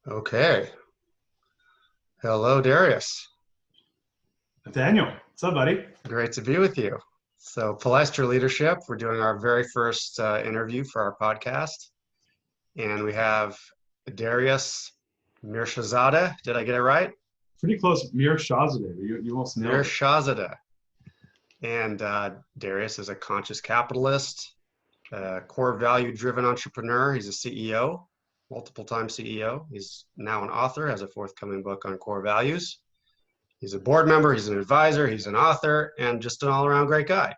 Okay. Hello, Darius. Nathaniel, what's up, buddy? Great to be with you. So, Palaestra Leadership, we're doing our very first interview for our podcast. And we have Darius Mirshazadeh. Did I get it right? Pretty close. Mirshazadeh. You almost nailed it. Mirshazadeh. And Darius is a conscious capitalist, core value driven entrepreneur. He's a CEO, multiple time CEO. He's now an author, has a forthcoming book on core values. He's a board member, he's an advisor, he's an author, and just an all around great guy.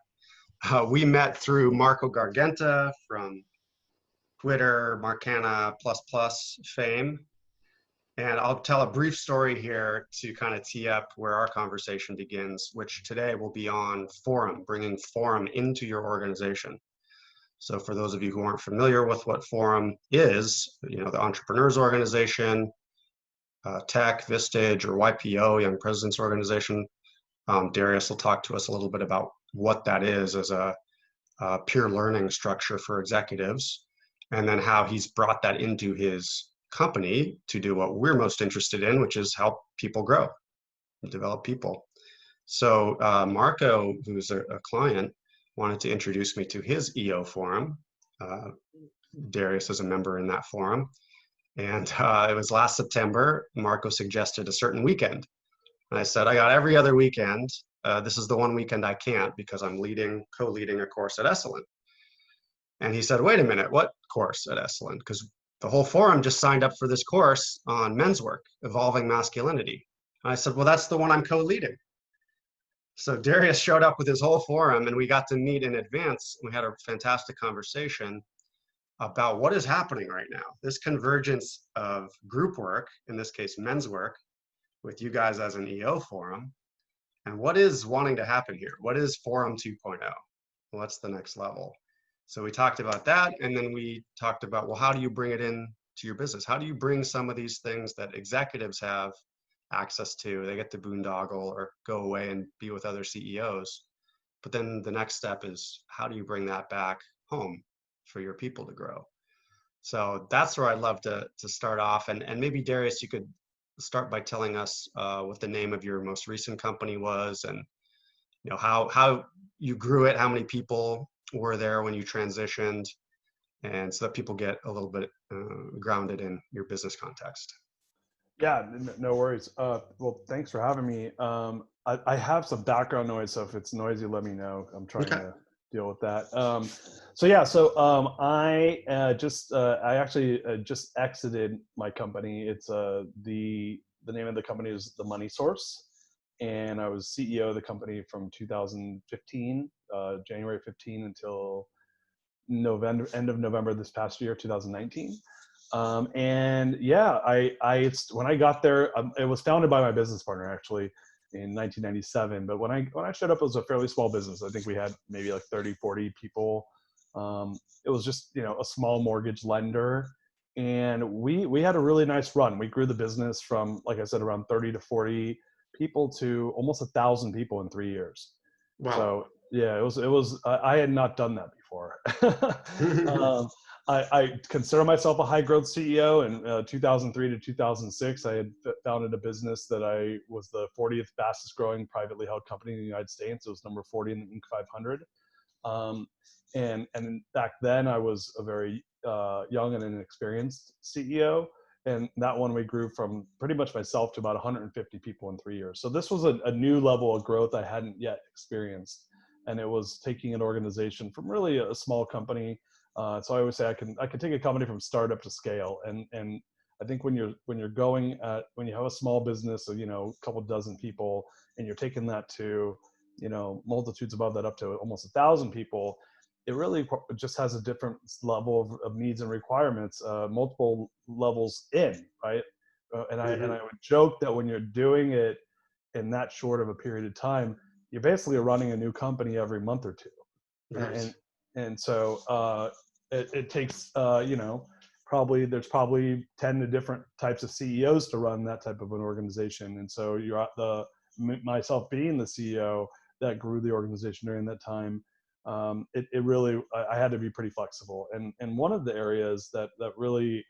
We met through Marco Garganta from Twitter, Marcana Plus Plus fame. And I'll tell a brief story here to kind of tee up where our conversation begins, which today will be on Forum, bringing Forum into your organization. So for those of you who aren't familiar with what Forum is, the Entrepreneurs Organization, Tech, Vistage, or YPO, Young Presidents Organization, Darius will talk to us a little bit about what that is as a peer learning structure for executives, and then how he's brought that into his company to do what we're most interested in, which is help people grow and develop people. So Marco, who's a client, wanted to introduce me to his EO forum. Uh, Darius is a member in that forum. And it was last September, Marco suggested a certain weekend. And I said, I got every other weekend. This is the one weekend I can't because I'm co-leading a course at Esalen. And he said, wait a minute, what course at Esalen? Because the whole forum just signed up for this course on men's work, evolving masculinity. And I said, well, that's the one I'm co-leading. So Darius showed up with his whole forum and we got to meet in advance. We had a fantastic conversation about what is happening right now. This convergence of group work, in this case, men's work, with you guys as an EO forum, and what is wanting to happen here? What is Forum 2.0? Well, what's the next level? So we talked about that, and then we talked about, well, how do you bring it in to your business? How do you bring some of these things that executives have access to? They get to boondoggle or go away and be with other CEOs. But then the next step is, how do you bring that back home for your people to grow? So that's where I'd love to start off. And maybe Darius, you could start by telling us what the name of your most recent company was, and how you grew it, how many people were there when you transitioned, and so that people get a little bit grounded in your business context. Yeah, no worries. Well, thanks for having me. I have some background noise, so if it's noisy, let me know. I'm trying Okay. to deal with that. I actually just exited my company. It's the name of the company is The Money Source, and I was CEO of the company from 2015, January 15 until November, end of November this past year, 2019. And yeah, when I got there, it was founded by my business partner actually in 1997. But when I showed up, it was a fairly small business. I think we had maybe like 30, 40 people. It was just a small mortgage lender, and we had a really nice run. We grew the business from, like I said, around 30 to 40 people to almost 1,000 people in 3 years. Wow. So yeah, it was. I had not done that before. um, I consider myself a high growth CEO. In 2003 to 2006, I had founded a business that I was the 40th fastest growing privately held company in the United States. It was number 40 in the Inc. 500. And back then I was a very young and inexperienced CEO. And that one we grew from pretty much myself to about 150 people in 3 years. So this was a new level of growth I hadn't yet experienced. And it was taking an organization from really a small company. So I always say I can take a company from startup to scale. And I think when you have a small business of a couple dozen people, and you're taking that to multitudes above that up to almost 1,000 people, it really just has a different level of needs and requirements, multiple levels in, right? And I would joke that when you're doing it in that short of a period of time, you're basically running a new company every month or two. Nice. And so it takes probably there's probably 10 different types of CEOs to run that type of an organization. And so myself being the CEO that grew the organization during that time, it really, I had to be pretty flexible. And one of the areas that really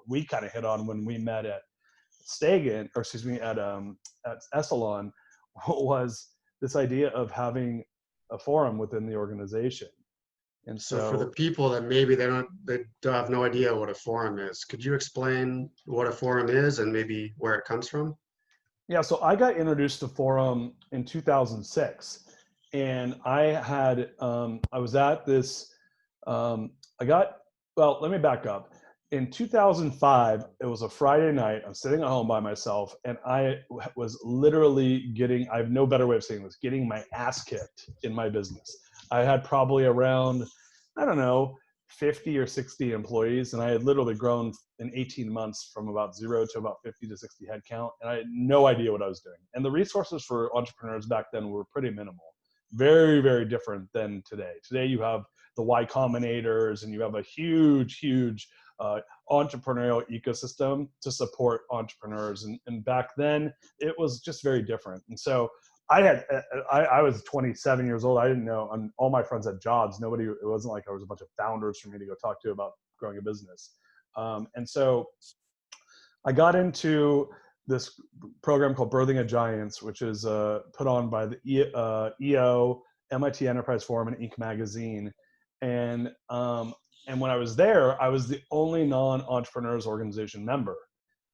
we kind of hit on when we met at Stagen, or excuse me, at Essalon, was this idea of having a forum within the organization. And So for the so, people that maybe they don't have no idea what a forum is, could you explain what a forum is and maybe where it comes from? yeah, so I got introduced to forum in 2006, and I was at this, I got, well, let me back up. In 2005, it was a Friday night. I'm sitting at home by myself, and I was literally getting, I have no better way of saying this, getting my ass kicked in my business. I had probably around, I don't know, 50 or 60 employees, and I had literally grown in 18 months from about 0 to about 50 to 60 headcount, and I had no idea what I was doing. And the resources for entrepreneurs back then were pretty minimal. Very, very different than today. Today you have the Y Combinators, and you have a huge entrepreneurial ecosystem to support entrepreneurs. And back then, it was just very different. And so I was 27 years old. I didn't know, and all my friends had jobs. Nobody, it wasn't like I was a bunch of founders for me to go talk to about growing a business. And so I got into this program called Birthing of Giants, which is put on by the EO, MIT Enterprise Forum, and Inc. magazine. And when I was there, I was the only non-entrepreneurs organization member.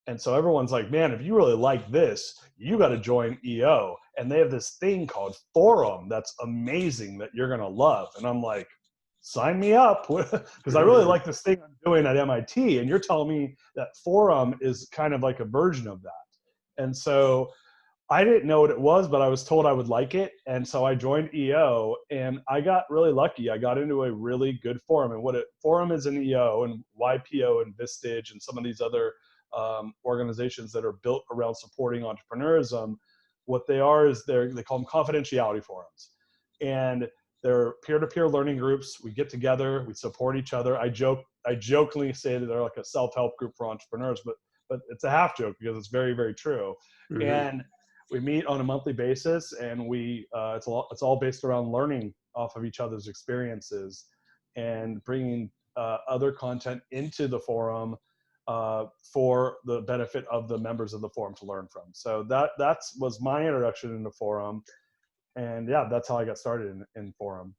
And so everyone's like, man, if you really like this, you got to join EO. And they have this thing called Forum that's amazing that you're going to love. And I'm like, sign me up, because I really like this thing I'm doing at MIT. And you're telling me that Forum is kind of like a version of that. And so I didn't know what it was, but I was told I would like it. And so I joined EO, and I got really lucky. I got into a really good forum. And what a forum is in EO, and YPO and Vistage and some of these other organizations that are built around supporting entrepreneurism, what they are is they call them confidentiality forums. And they're peer-to-peer learning groups. We get together, we support each other. I jokingly say that they're like a self-help group for entrepreneurs, but it's a half joke because it's very, very true. Mm-hmm. And we meet on a monthly basis, and it's all based around learning off of each other's experiences and bringing other content into the forum for the benefit of the members of the forum to learn from. So that was my introduction into forum. And yeah, that's how I got started in forum.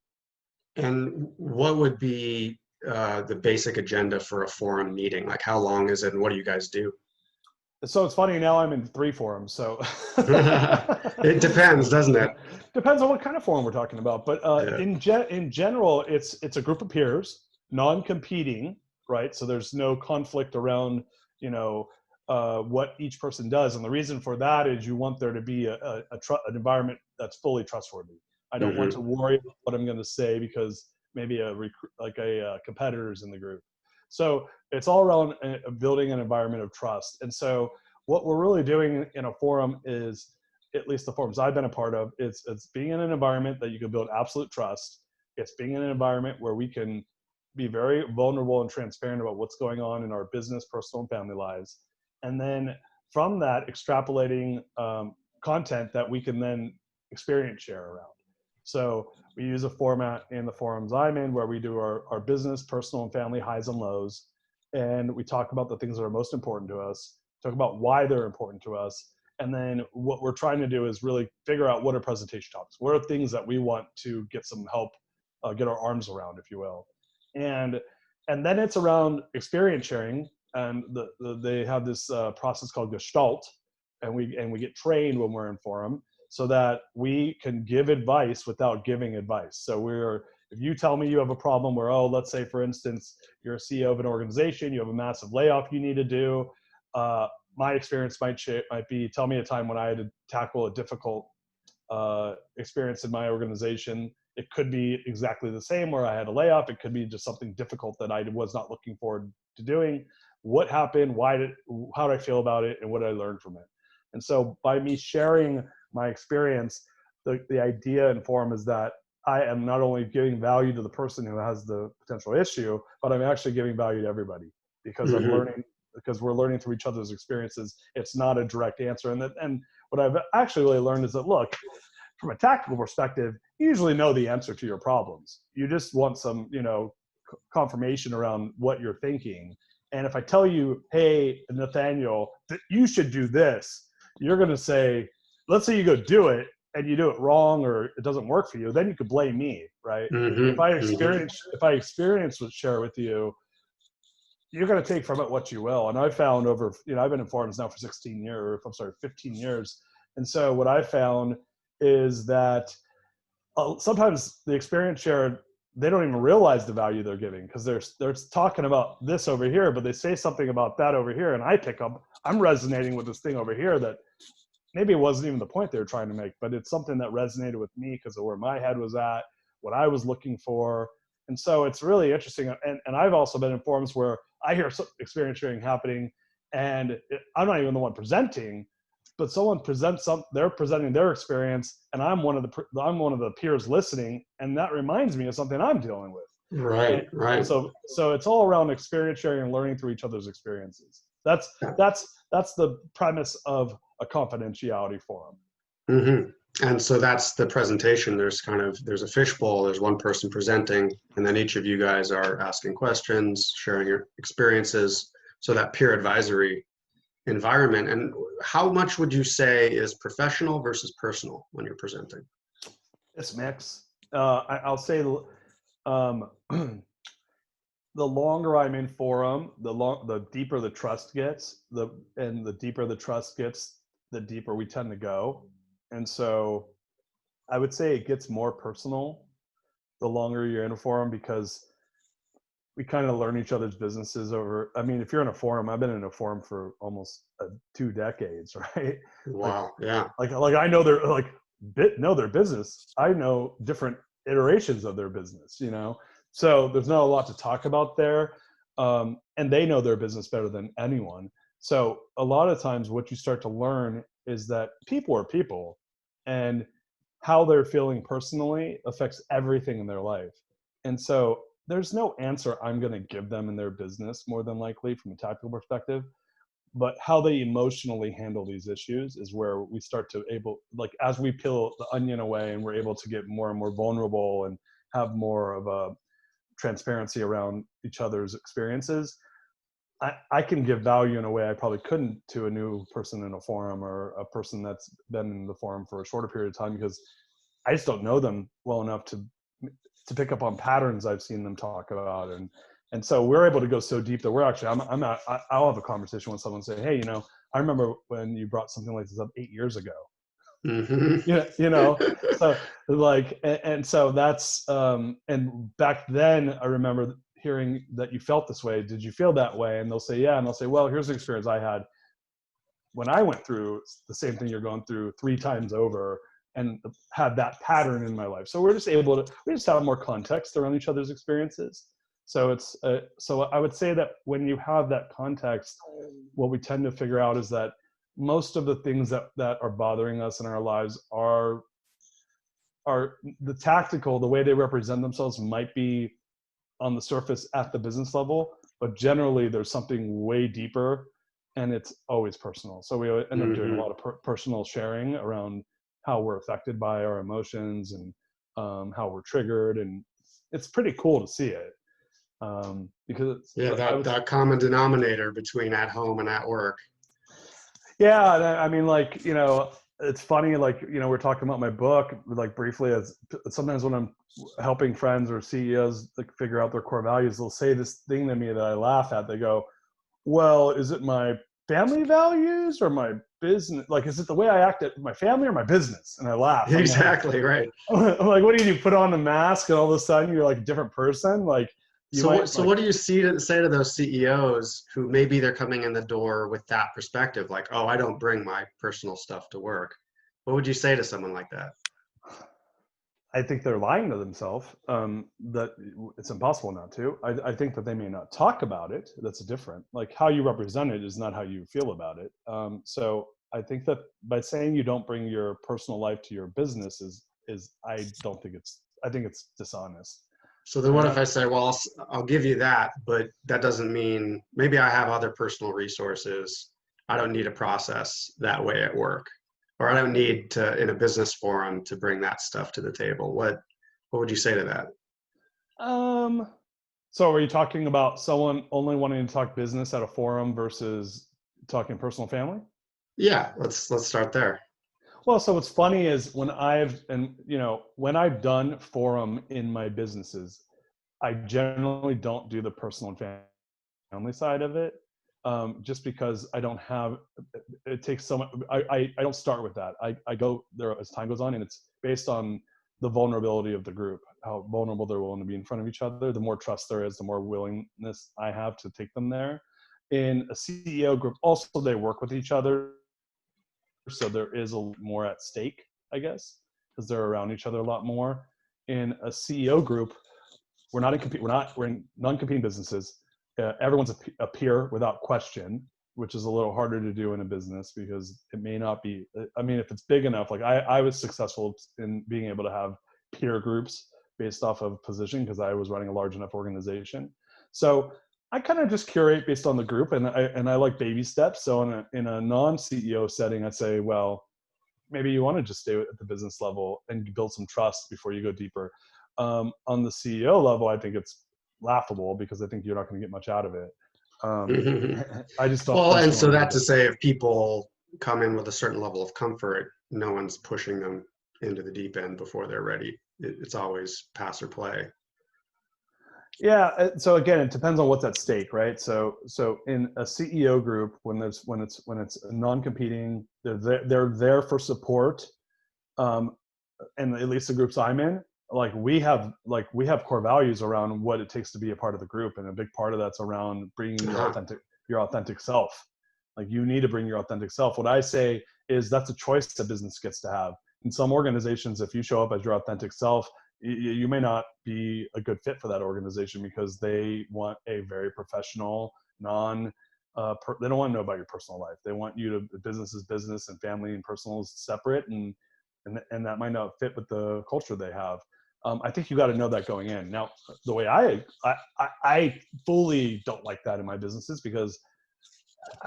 And what would be the basic agenda for a forum meeting? Like, how long is it, and what do you guys do? So it's funny, now I'm in 3 forums. So It depends, doesn't it? Depends on what kind of forum we're talking about. But in general, it's a group of peers, non-competing, right? So there's no conflict around, what each person does. And the reason for that is you want there to be an environment that's fully trustworthy. I don't want to worry about what I'm going to say because maybe a competitor's in the group. So it's all around building an environment of trust. And so what we're really doing in a forum is, at least the forums I've been a part of, it's being in an environment that you can build absolute trust. It's being in an environment where we can be very vulnerable and transparent about what's going on in our business, personal, and family lives. And then from that, extrapolating content that we can then experience share around. So we use a format in the forums I'm in where we do our business, personal, and family highs and lows. And we talk about the things that are most important to us, talk about why they're important to us. And then what we're trying to do is really figure out what are presentation topics. What are things that we want to get some help, get our arms around, if you will. And then it's around experience sharing. And they have this process called Gestalt. And we get trained when we're in forum, so that we can give advice without giving advice. So if you tell me you have a problem where, let's say for instance, you're a CEO of an organization, you have a massive layoff you need to do. My experience might be, tell me a time when I had to tackle a difficult experience in my organization. It could be exactly the same where I had a layoff. It could be just something difficult that I was not looking forward to doing. What happened? How did I feel about it? And what did I learn from it? And so by me sharing my experience, the idea in forum is that I am not only giving value to the person who has the potential issue, but I'm actually giving value to everybody because I'm learning, because we're learning through each other's experiences. It's not a direct answer. And what I've actually really learned is that, look, from a tactical perspective, you usually know the answer to your problems. You just want some, confirmation around what you're thinking. And if I tell you, hey, Nathaniel, you should do this, you're going to say, let's say you go do it and you do it wrong or it doesn't work for you, then you could blame me, right? If I experience would share with you, you're going to take from it what you will. And I found over, I've been in forums now for 15 years. And so what I found is that sometimes the experience shared, they don't even realize the value they're giving because they're talking about this over here, but they say something about that over here. And I pick up, I'm resonating with this thing over here that maybe it wasn't even the point they were trying to make, but it's something that resonated with me because of where my head was at, what I was looking for. And so it's really interesting. And I've also been in forums where I hear experience sharing happening and I'm not even the one presenting, but someone presents they're presenting their experience and I'm one of the peers listening. And that reminds me of something I'm dealing with. Right. And so it's all around experience sharing and learning through each other's experiences. That's the premise of a confidentiality forum. Mm-hmm. And so that's the presentation. There's a fishbowl, there's one person presenting, and then each of you guys are asking questions, sharing your experiences. So that peer advisory environment. And how much would you say is professional versus personal when you're presenting? It's mixed. I'll say the longer I'm in forum, the deeper the trust gets, the deeper the trust gets, the deeper we tend to go. And so I would say it gets more personal the longer you're in a forum because we kind of learn each other's businesses over. I mean, if you're in a forum, I've been in a forum for almost 2 decades, right? Wow. Yeah. Like I know their business. I know different iterations of their business, So there's not a lot to talk about there. And they know their business better than anyone. So a lot of times what you start to learn is that people are people and how they're feeling personally affects everything in their life. And so there's no answer I'm going to give them in their business more than likely from a tactical perspective, but how they emotionally handle these issues is where we start to as we peel the onion away and we're able to get more and more vulnerable and have more of a transparency around each other's experiences. I can give value in a way I probably couldn't to a new person in a forum or a person that's been in the forum for a shorter period of time because I just don't know them well enough to pick up on patterns I've seen them talk about. And so we're able to go so deep that we're actually, I'll have a conversation with someone and say, hey, I remember when you brought something like this up 8 years ago. Mm-hmm. So and so that's, and back then I remember hearing that you felt this way. Did you feel that way? And they'll say, yeah. And they'll say, well, here's the experience I had when I went through the same thing you're going through 3 times over and had that pattern in my life. So we just have more context around each other's experiences. So so I would say that when you have that context, what we tend to figure out is that most of the things that are bothering us in our lives are the tactical, the way they represent themselves might be on the surface at the business level, but generally there's something way deeper and it's always personal. So we end up doing a lot of personal sharing around how we're affected by our emotions and how we're triggered. And it's pretty cool to see it. Because that common denominator between at home and at work. Yeah. I mean, it's funny, we're talking about my book, briefly, as sometimes when I'm helping friends or CEOs figure out their core values, they'll say this thing to me that I laugh at. They go, well, is it my family values or my business? Is it the way I act at my family or my business? And I laugh. Exactly. Right. I'm like, what do? Put on the mask and all of a sudden you're a different person? So what do you say to those CEOs who maybe they're coming in the door with that perspective, like, oh, I don't bring my personal stuff to work? What would you say to someone like that? I think they're lying to themselves, that it's impossible not to. I think that they may not talk about it. That's different. How you represent it is not how you feel about it. So I think that by saying you don't bring your personal life to your business I think it's dishonest. So then what if I say, well, I'll give you that, but that doesn't mean maybe I have other personal resources. I don't need a process that way at work, or I don't need to, in a business forum, to bring that stuff to the table. What would you say to that? So are you talking about someone only wanting to talk business at a forum versus talking personal family? Yeah, let's start there. Well, so what's funny is when I've done forum in my businesses, I generally don't do the personal and family side of it, just because I don't have. It takes so much. I don't start with that. I go there as time goes on, and it's based on the vulnerability of the group, how vulnerable they're willing to be in front of each other. The more trust there is, the more willingness I have to take them there. In a CEO group, also they work with each other, so there is a more at stake, I guess, because they're around each other a lot more. In a CEO group, we're in non-competing businesses. Everyone's a peer without question, which is a little harder to do in a business because it may not be. I mean, if it's big enough, like I was successful in being able to have peer groups based off of position because I was running a large enough organization. So I kind of just curate based on the group, and I like baby steps. So in a non-CEO setting, I'd say, well, maybe you want to just stay at the business level and build some trust before you go deeper. On the CEO level, I think it's laughable because I think you're not going to get much out of it. I just don't. Well, I just and don't so want to that do to it. say, if people come in with a certain level of comfort, no one's pushing them into the deep end before they're ready. It's always pass or play. Yeah. So again, it depends on what's at stake, right? So in a CEO group, when it's non-competing, they're there for support. Um, and at least the groups I'm in, we have core values around what it takes to be a part of the group, and a big part of that's around bringing Uh-huh. your authentic self. Like, you need to bring your authentic self. What I say is that's a choice that business gets to have. In some organizations, if you show up as your authentic self, you may not be a good fit for that organization because they want a very professional, they don't want to know about your personal life. They want you to, business is business and family and personal is separate, and that might not fit with the culture they have. I think you got to know that going in. Now, the way I fully don't like that in my businesses, because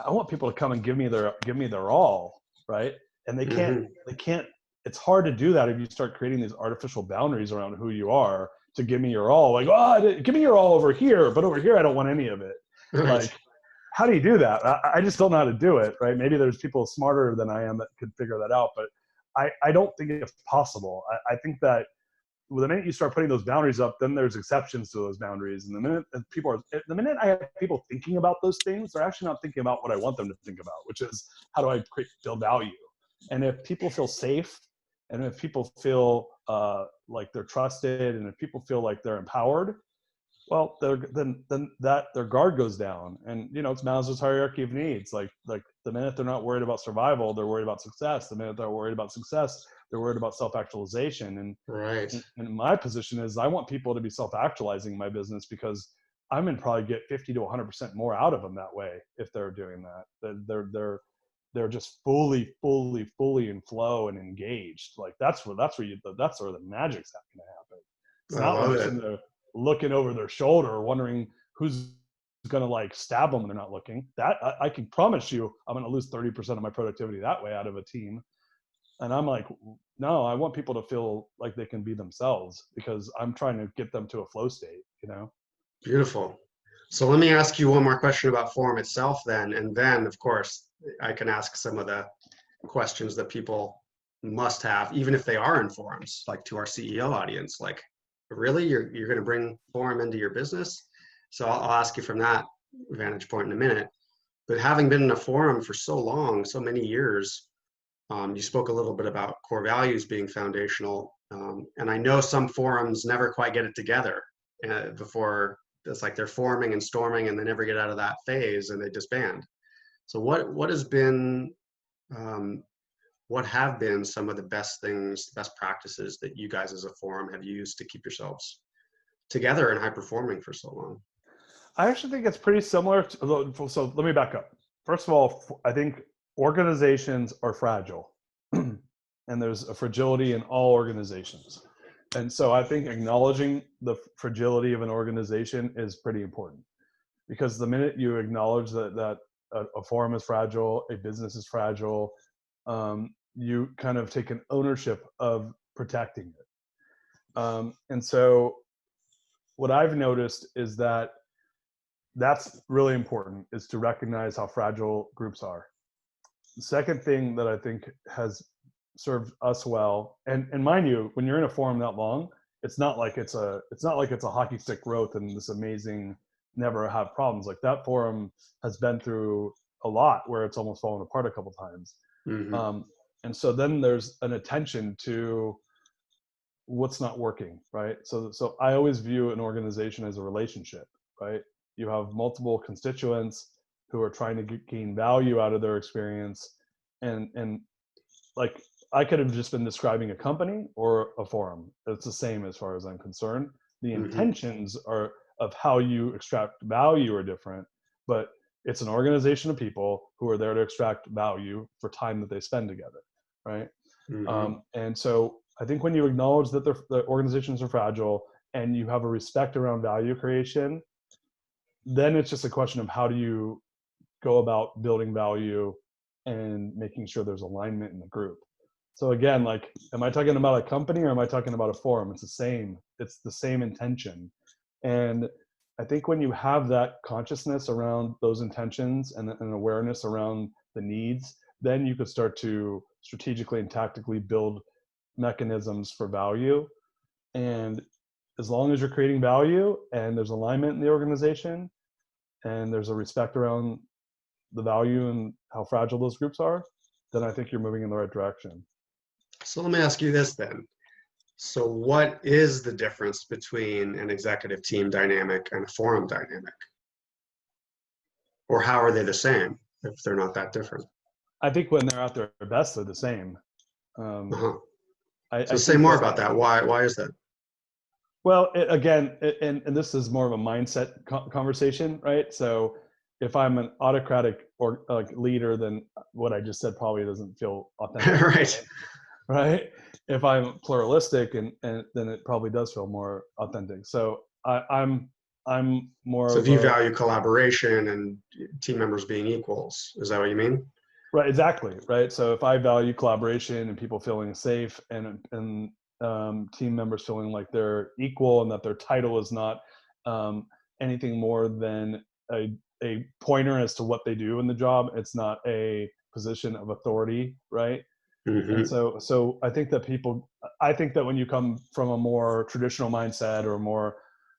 I want people to come and give me their all, right? And Hmm. they can't. It's hard to do that if you start creating these artificial boundaries around who you are to give me your all. Like, oh, give me your all over here, but over here I don't want any of it. Right. Like, how do you do that? I just don't know how to do it, right? Maybe there's people smarter than I am that could figure that out, but I don't think it's possible. I think that the minute you start putting those boundaries up, then there's exceptions to those boundaries. And the minute I have people thinking about those things, they're actually not thinking about what I want them to think about, which is how do I build value? And if people feel safe, and if people feel like they're trusted, and if people feel like they're empowered, well, then that their guard goes down. And it's Maslow's hierarchy of needs. Like the minute they're not worried about survival, they're worried about success. The minute they're worried about success, they're worried about self-actualization. Right. And my position is, I want people to be self-actualizing in my business, because I'm going to probably get 50 to 100% more out of them that way if they're doing that. They're just fully in flow and engaged. Like that's where the magic's going to happen. It's I not when love they're it. sitting there looking over their shoulder, wondering who's going to like stab them when they're not looking. That I can promise you, I'm going to lose 30% of my productivity that way out of a team. And I'm like, no, I want people to feel like they can be themselves, because I'm trying to get them to a flow state. Beautiful. So let me ask you one more question about forum itself then. And then, of course, I can ask some of the questions that people must have, even if they are in forums, like to our CEO audience. Like, really, you're going to bring forum into your business? So I'll ask you from that vantage point in a minute. But having been in a forum for so long, so many years, you spoke a little bit about core values being foundational. And I know some forums never quite get it together before it's like they're forming and storming and they never get out of that phase and they disband. So what has been um, what have been some of the best things, best practices that you guys as a forum have used to keep yourselves together and high performing for so long? I actually think it's pretty similar so let me back up. First of all, I think organizations are fragile, and there's a fragility in all organizations. And so I think acknowledging the fragility of an organization is pretty important, because the minute you acknowledge that a forum is fragile, a business is fragile, you kind of take an ownership of protecting it. And so what I've noticed is that that's really important, is to recognize how fragile groups are. The second thing that I think has served us well, and mind you, when you're in a forum that long, it's not like it's a hockey stick growth and this amazing never have problems. Like that forum has been through a lot where it's almost fallen apart a couple times. Mm-hmm. And so then there's an attention to what's not working, right? So I always view an organization as a relationship, right? You have multiple constituents who are trying to gain value out of their experience, and like I could have just been describing a company or a forum. It's the same as far as I'm concerned. The Mm-hmm. intentions are of how you extract value are different, but it's an organization of people who are there to extract value for time that they spend together, right? Mm-hmm. And so I think when you acknowledge that the organizations are fragile and you have a respect around value creation, then it's just a question of how do you go about building value and making sure there's alignment in the group. So again, like, am I talking about a company or am I talking about a forum? It's the same. It's the same intention. And I think when you have that consciousness around those intentions and an awareness around the needs, then you could start to strategically and tactically build mechanisms for value. And as long as you're creating value and there's alignment in the organization and there's a respect around the value and how fragile those groups are, then I think you're moving in the right direction. So let me ask you this then. So what is the difference between an executive team dynamic and a forum dynamic? Or how are they the same if they're not that different? I think when they're at their best, they're the same. Uh-huh. So I say think more that, about that. Why is that? well, again, and this is more of a mindset conversation, right? So if I'm an autocratic or leader, then what I just said probably doesn't feel authentic, Right. right? If I'm pluralistic, and then it probably does feel more authentic. So I'm more So of if you a value collaboration and team members being equals, is that what you mean? right, exactly, right. So if I value collaboration and people feeling safe and team members feeling like they're equal and that their title is not anything more than a pointer as to what they do in the job, it's not a position of authority, right? And Mm-hmm. so I think that when you come from a more traditional mindset or more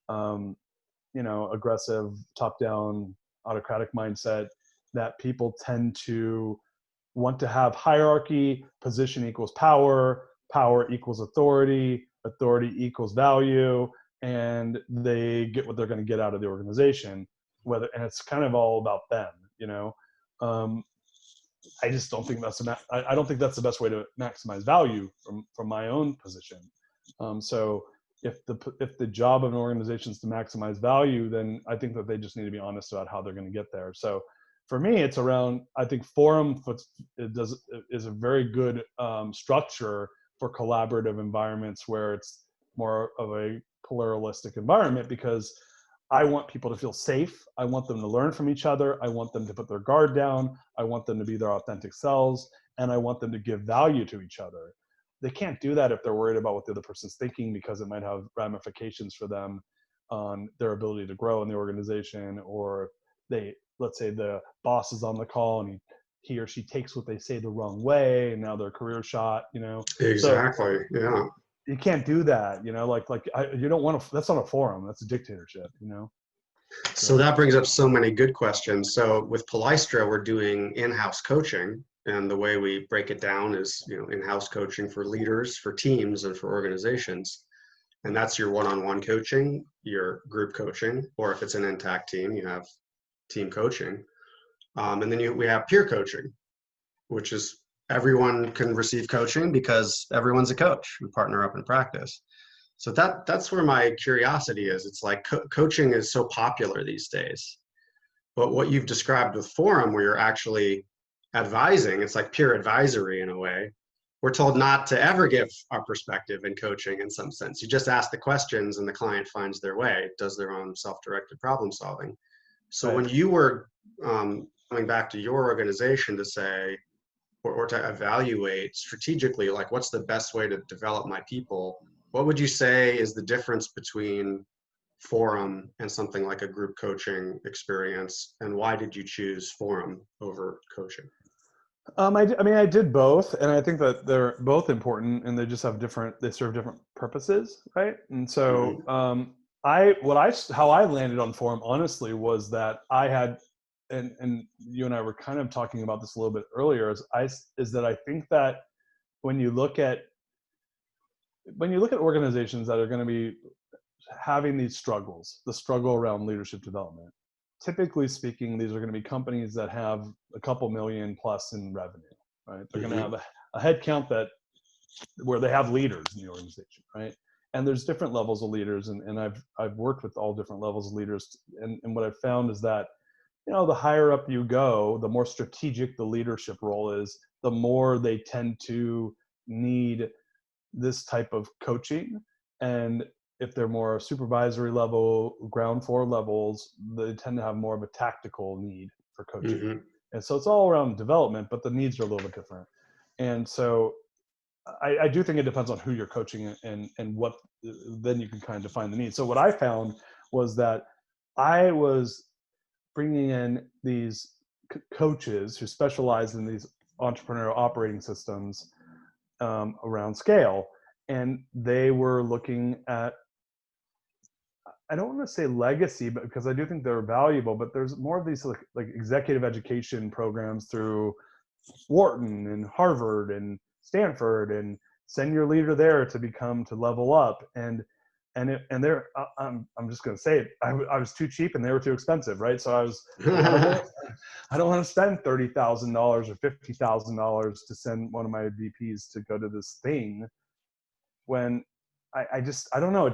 um, aggressive top down autocratic mindset, that people tend to want to have hierarchy, position equals power, power equals authority, authority equals value, and they get what they're going to get out of the organization. And it's kind of all about them, you know. Um, I just don't think I don't think that's the best way to maximize value from my own position. So if the job of an organization is to maximize value, then I think that they just need to be honest about how they're going to get there. So for me, it's around, I think forum is a very good structure for collaborative environments where it's more of a pluralistic environment, because I want people to feel safe. I want them to learn from each other. I want them to put their guard down. I want them to be their authentic selves, and I want them to give value to each other. They can't do that if they're worried about what the other person's thinking, because it might have ramifications for them on their ability to grow in the organization. Or let's say the boss is on the call and he or she takes what they say the wrong way, and now their career shot, So Exactly. Yeah. you can't do that, you don't want to, that's not a forum, that's a dictatorship, So so. that brings up so many good questions. So with Palaestra, we're doing in-house coaching, and the way we break it down is, in-house coaching for leaders, for teams, and for organizations. And that's your one-on-one coaching, your group coaching, or if it's an intact team, you have team coaching. And then we have peer coaching, which is everyone can receive coaching because everyone's a coach. We partner up in practice. So that's where my curiosity is. It's like coaching is so popular these days. But what you've described with forum, where you're actually advising, it's like peer advisory in a way. We're told not to ever give our perspective in coaching in some sense. You just ask the questions and the client finds their way, does their own self-directed problem solving. So Right. when you were coming back to your organization to say, or to evaluate strategically, like what's the best way to develop my people, what would you say is the difference between forum and something like a group coaching experience? And why did you choose forum over coaching? I did both, and I think that they're both important, and they just have they serve different purposes, right? And so, Mm-hmm. how I landed on forum, honestly, was that I had, and you and I were kind of talking about this a little bit earlier, is that I think that when you look at organizations that are going to be having these struggles, the struggle around leadership development, typically speaking, these are going to be companies that have a couple million plus in revenue, right? They're going to have a head count where they have leaders in the organization, right? And there's different levels of leaders, and I've worked with all different levels of leaders, and what I've found is that, the higher up you go, the more strategic the leadership role is, the more they tend to need this type of coaching. And if they're more supervisory level, ground floor levels, they tend to have more of a tactical need for coaching. Mm-hmm. And so it's all around development, but the needs are a little bit different. And so I do think it depends on who you're coaching and what, then you can kind of define the needs. So what I found was that I was bringing in these coaches who specialize in these entrepreneurial operating systems around scale. And they were looking at, I don't want to say legacy, but because I do think they're valuable, but there's more of these like executive education programs through Wharton and Harvard and Stanford, and send your leader there to level up. And they're, I'm just going to say it. I was too cheap and they were too expensive. Right. So I was, I don't want to spend $30,000 or $50,000 to send one of my VPs to go to this thing when I don't know. I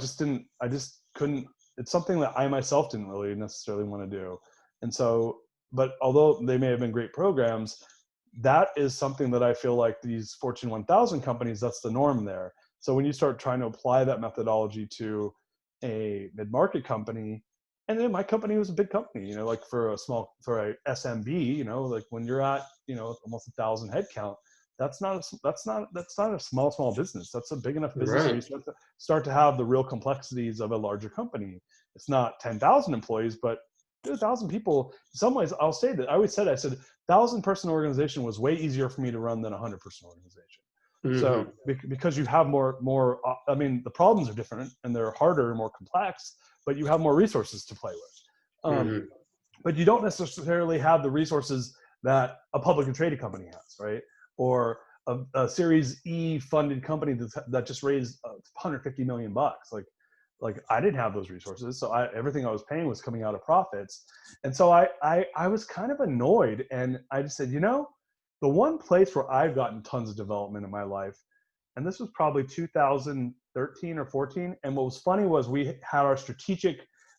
just couldn't, it's something that I myself didn't really necessarily want to do. And so, but although they may have been great programs, that is something that I feel like these Fortune 1000 companies, that's the norm there. So when you start trying to apply that methodology to a mid-market company, and then my company was a big company, like for a SMB, like when you're at, almost 1,000 headcount, that's not a small business. That's a big enough business where Right. you start to have the real complexities of a larger company. It's not 10,000 employees, but 2,000 people. In some ways, I'll say that. I said 1,000-person organization was way easier for me to run than a 100-person organization. So Mm-hmm. because you have more, the problems are different and they're harder and more complex, but you have more resources to play with. Mm-hmm. But you don't necessarily have the resources that a publicly traded company has, right? Or a Series E funded company that just raised $150 million. Like I didn't have those resources, so everything I was paying was coming out of profits. And so I was kind of annoyed, and I just said, the one place where I've gotten tons of development in my life, and this was probably 2013 or 14. And what was funny was we had our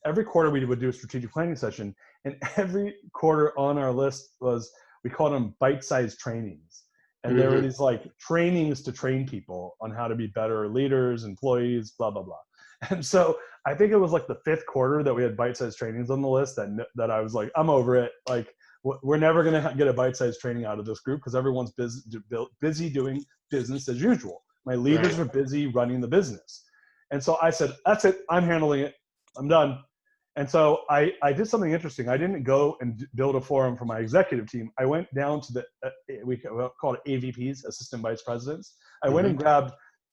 every quarter we would do a strategic planning session, and every quarter on our list was, we called them bite-sized trainings. And there were Mm-hmm. these like trainings to train people on how to be better leaders, employees, blah, blah, blah. And so I think it was like the 5th quarter that we had bite-sized trainings on the list that I was like, I'm over it. Like, we're never going to get a bite-sized training out of this group because everyone's busy doing business as usual. My leaders Right. are busy running the business. And so I said, that's it. I'm handling it. I'm done. And so I did something interesting. I didn't go and build a forum for my executive team. I went down to we call it AVPs, assistant vice presidents. I went and Mm-hmm. grabbed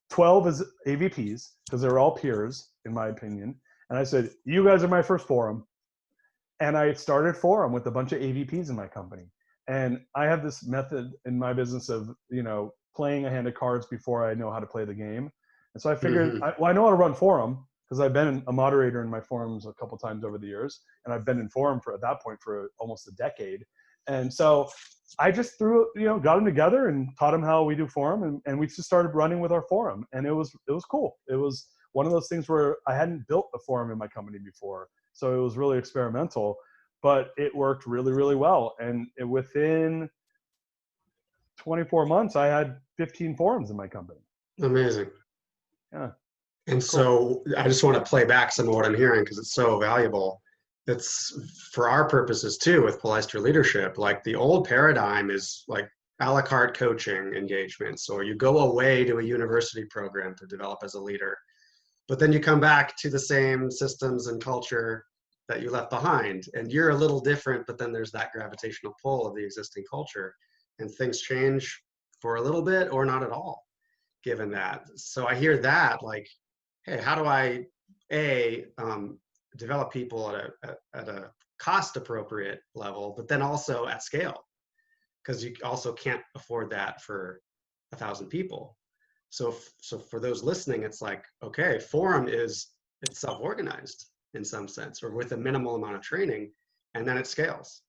12 as AVPs because they're all peers, in my opinion. And I said, you guys are my first forum. And I started forum with a bunch of AVPs in my company. And I have this method in my business of, playing a hand of cards before I know how to play the game. And so I figured, Mm-hmm. I know how to run forum because I've been a moderator in my forums a couple times over the years. And I've been in forum at that point for almost a decade. And so I just got them together and taught them how we do forum. And we just started running with our forum. And it was cool. It was one of those things where I hadn't built a forum in my company before. So it was really experimental, but it worked really, really well. And within 24 months, I had 15 forums in my company. Amazing. Yeah. And Cool. so I just want to play back some of what I'm hearing because it's so valuable. It's for our purposes too with Palaestra leadership. Like the old paradigm is like a la carte coaching engagements, or you go away to a university program to develop as a leader. but then you come back to the same systems and culture that you left behind, and you're a little different, but then there's that gravitational pull of the existing culture, and things change for a little bit or not at all, given that. So I hear that, like, hey, how do I develop people at a cost appropriate level, but then also at scale, because you also can't afford that for 1,000 people. So for those listening, it's like, okay, Forum it's self-organized in some sense, or with a minimal amount of training, and then it scales.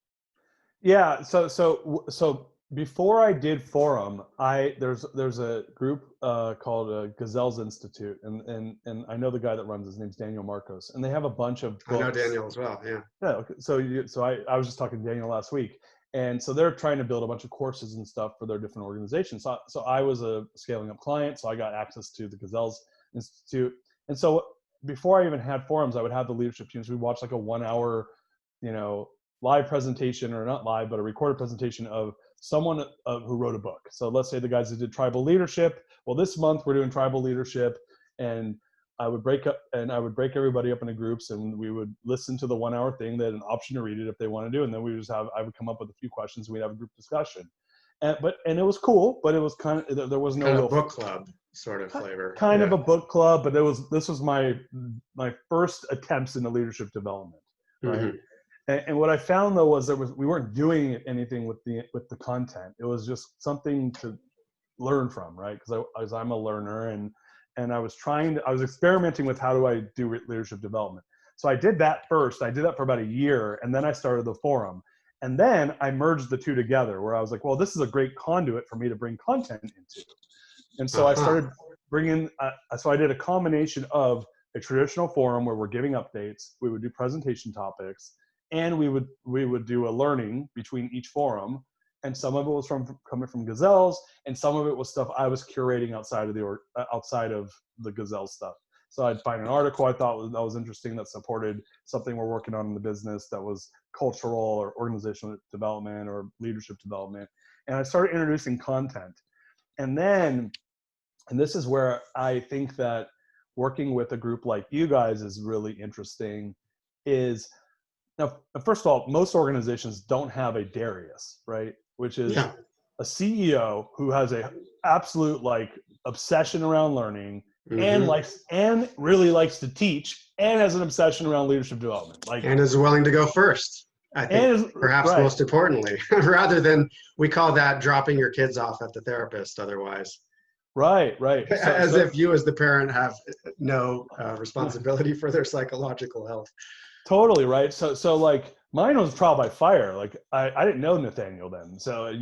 Yeah. So before I did Forum, there's a group called Gazelles Institute, and I know the guy that runs. His name's Daniel Marcos, and they have a bunch of books. I know Daniel as well. Yeah. Yeah. Okay. So I was just talking to Daniel last week, and so they're trying to build a bunch of courses and stuff for their different organizations. So I was a scaling up client, so I got access to the Gazelles Institute, and so before I even had forums, I would have the leadership teams. We watch like a 1 hour, live presentation, or not live, but a recorded presentation of someone who wrote a book. So let's say the guys that did tribal leadership. Well, this month we're doing tribal leadership, and I would break everybody up into groups, and we would listen to the 1 hour thing. They had an option to read it if they want to do, and then I would come up with a few questions, and we'd have a group discussion. And it was cool, but it was there was no kind real of book club sort of flavor. Kind of a book club, but this was my first attempts into leadership development, right? Mm-hmm. And what I found though was we weren't doing anything with the content. It was just something to learn from, right? Because I'm a learner, and I was experimenting with how do I do leadership development. So I did that first. I did that for about a year, and then I started the forum. And then I merged the two together, where I was like, well, this is a great conduit for me to bring content into. And so I started bringing, so I did a combination of a traditional forum where we're giving updates, we would do presentation topics, and we would do a learning between each forum. And some of it was coming from Gazelles, and some of it was stuff I was curating outside of the Gazelle stuff. So I'd find an article I thought that was interesting, that supported something we're working on in the business, that was cultural or organizational development or leadership development. And I started introducing content. And this is where I think that working with a group like you guys is really interesting. Now, first of all, most organizations don't have a Darius, right? Which is a CEO who has a absolute obsession around learning, and really likes to teach, and has an obsession around leadership development. And is willing to go first. I think perhaps most importantly, rather than, we call that dropping your kids off at the therapist otherwise. Right. If you as the parent have no responsibility for their psychological health. Totally, right. So mine was trial by fire. I didn't know Nathaniel then. So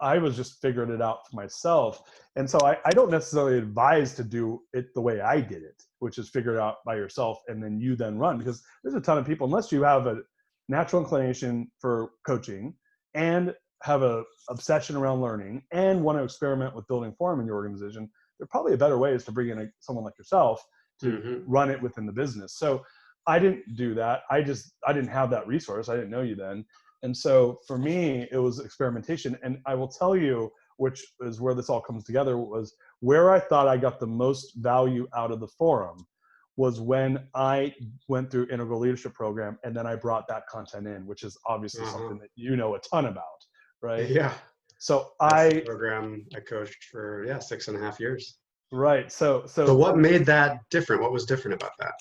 I was just figuring it out for myself. And so I don't necessarily advise to do it the way I did it, which is figure it out by yourself and then you then run, because there's a ton of people, unless you have a natural inclination for coaching and have a obsession around learning and want to experiment with building forum in your organization, there are probably better ways to bring in someone like yourself to run it within the business. So I didn't do that. I didn't have that resource. I didn't know you then. And so for me, it was experimentation. And I will tell you, which is where this all comes together, was where I thought I got the most value out of the forum was when I went through Integral Leadership Program, and then I brought that content in, which is obviously something that you know a ton about, right? Yeah. So that's the program I coached for 6.5 years. Right. So what made that different? What was different about that?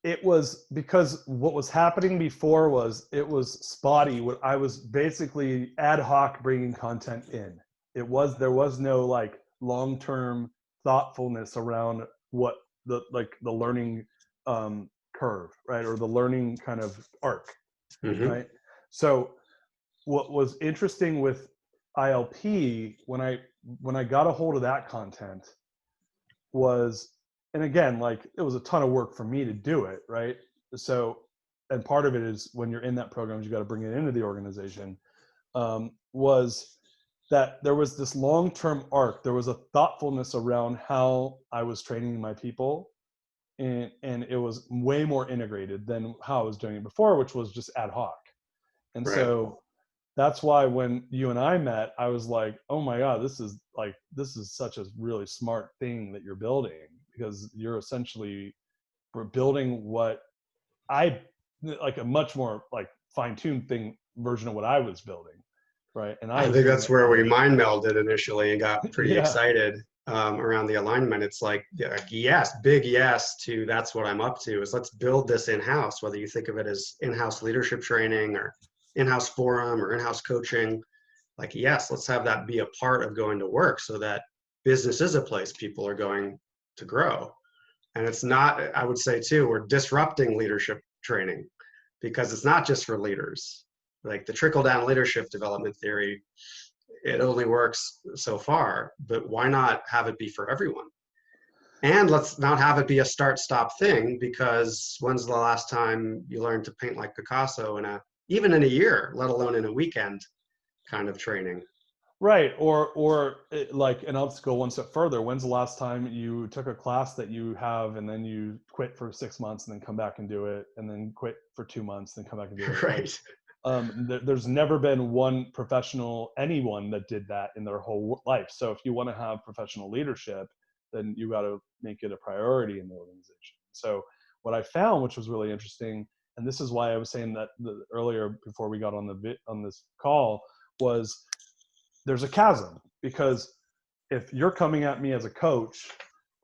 It was because what was happening before was it was spotty. I was basically ad hoc bringing content in. There was no long-term thoughtfulness around what the learning curve, right? Or the learning kind of arc, right? So what was interesting with ILP when I got a hold of that content was, and again, it was a ton of work for me to do it, right? So, and part of it is when you're in that program, you got to bring it into the organization, was that there was this long-term arc. There was a thoughtfulness around how I was training my people, and it was way more integrated than how I was doing it before, which was just ad hoc. And so that's why when you and I met, I was like, oh my God, this is such a really smart thing that you're building. because you're essentially, we're building what like a much more like fine-tuned version of what I was building, right? And I I was think doing that's it where we for, mind melded initially and got pretty yeah, excited around the alignment. It's like, yeah, yes, big yes to that's what I'm up to is let's build this in-house, whether you think of it as in-house leadership training or in-house forum or in-house coaching. Like, yes, let's have that be a part of going to work so that business is a place people are going to grow. And it's not, I would say too, we're disrupting leadership training because it's not just for leaders. Like the trickle down leadership development theory, it only works so far, but why not have it be for everyone? And let's not have it be a start stop thing, because when's the last time you learned to paint like Picasso even in a year, let alone in a weekend kind of training? right. Like, and I'll just go one step further. When's the last time you took a class that you have and then you quit for 6 months and then come back and do it, and then quit for 2 months, then come back and do it? Like, Right. there's never been one anyone that did that in their whole life. So if you want to have professional leadership, then you got to make it a priority in the organization. So what I found, which was really interesting, and this is why I was saying that earlier before we got on this call, was there's a chasm. Because if you're coming at me as a coach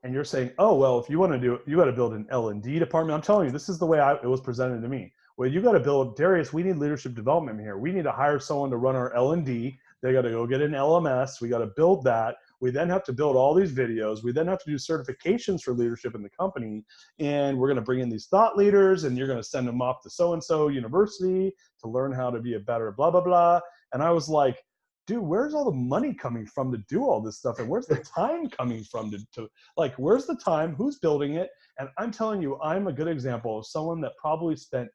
and you're saying, oh, well, if you want to do it, you got to build an L&D department. I'm telling you, this is the way it was presented to me. Well, you got to build, Darius, we need leadership development here. We need to hire someone to run our L&D. They got to go get an LMS. We got to build that. We then have to build all these videos. We then have to do certifications for leadership in the company. And we're going to bring in these thought leaders, and you're going to send them off to so-and-so university to learn how to be a better blah, blah, blah. And I was like, dude, where's all the money coming from to do all this stuff? And where's the time coming from to like, where's the time? Who's building it? And I'm telling you, I'm a good example of someone that probably spent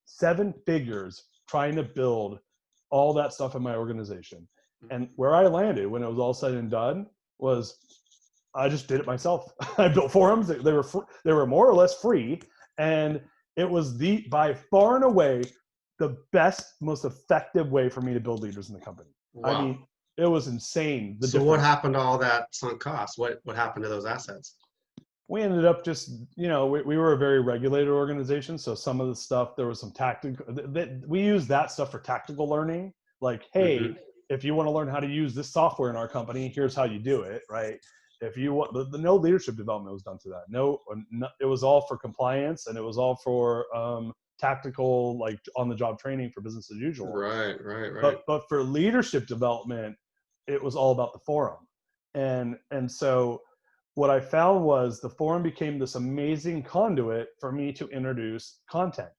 7 figures trying to build all that stuff in my organization. And where I landed when it was all said and done was I just did it myself. I built forums. They were more or less free. And it was by far and away the best, most effective way for me to build leaders in the company. Wow. I mean, it was insane. So what happened to all that sunk cost? What happened to those assets? We ended up just, we were a very regulated organization. So some of the stuff, there was some tactical, we used that stuff for tactical learning. Like, hey, if you want to learn how to use this software in our company, here's how you do it, right? If you want, no leadership development was done to that. No, it was all for compliance, and it was all for tactical, like on the job training for business as usual. Right. But for leadership development, it was all about the forum. And so what I found was the forum became this amazing conduit for me to introduce content,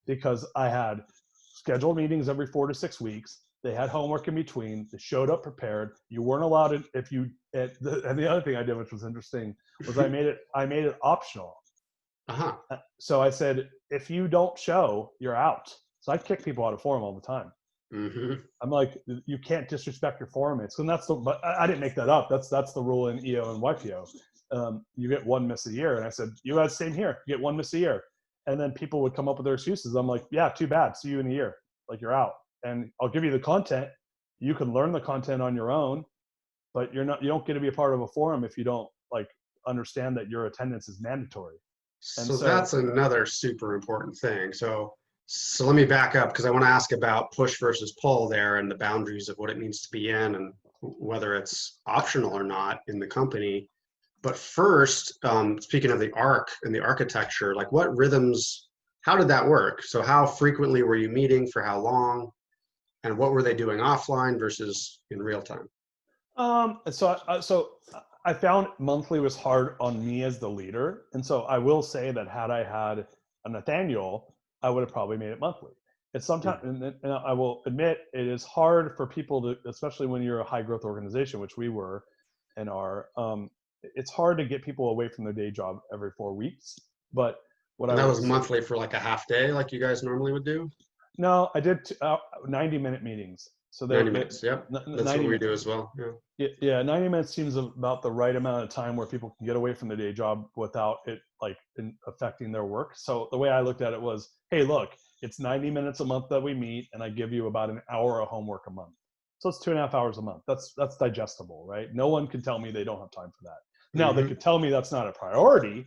because I had scheduled meetings every 4 to 6 weeks. They had homework in between. They showed up prepared. You weren't allowed to, and the other thing I did, which was interesting, was I made it optional. So I said, if you don't show, you're out. So I kick people out of forum all the time. I'm like, you can't disrespect your forum mates. And but I didn't make that up. That's the rule in EO and YPO. You get 1 miss a year. And I said, you guys, same here. You get 1 miss a year. And then people would come up with their excuses. I'm like, yeah, too bad. See you in a year. Like, you're out. And I'll give you the content. You can learn the content on your own, but you don't get to be a part of a forum if you don't like understand that your attendance is mandatory. So that's another super important thing. So let me back up, because I want to ask about push versus pull there and the boundaries of what it means to be in and whether it's optional or not in the company. But first, speaking of the arc and the architecture, like what rhythms, how did that work? So how frequently were you meeting, for how long, and what were they doing offline versus in real time? So I found monthly was hard on me as the leader. And so I will say that had I had a Nathaniel, I would have probably made it monthly. It's sometimes, and I will admit, it is hard for people to, especially when you're a high growth organization, which we were and are, it's hard to get people away from their day job every 4 weeks. But that was monthly for like a half day, like you guys normally would do? No, I did 90-minute meetings. So 90 minutes, yep. That's what we do as well. Yeah, 90 minutes seems about the right amount of time where people can get away from their day job without it like affecting their work. So the way I looked at it was, hey, look, it's 90 minutes a month that we meet, and I give you about an hour of homework a month. So it's 2.5 hours a month. That's digestible, right? No one can tell me they don't have time for that. Now they Mm-hmm. could tell me that's not a priority,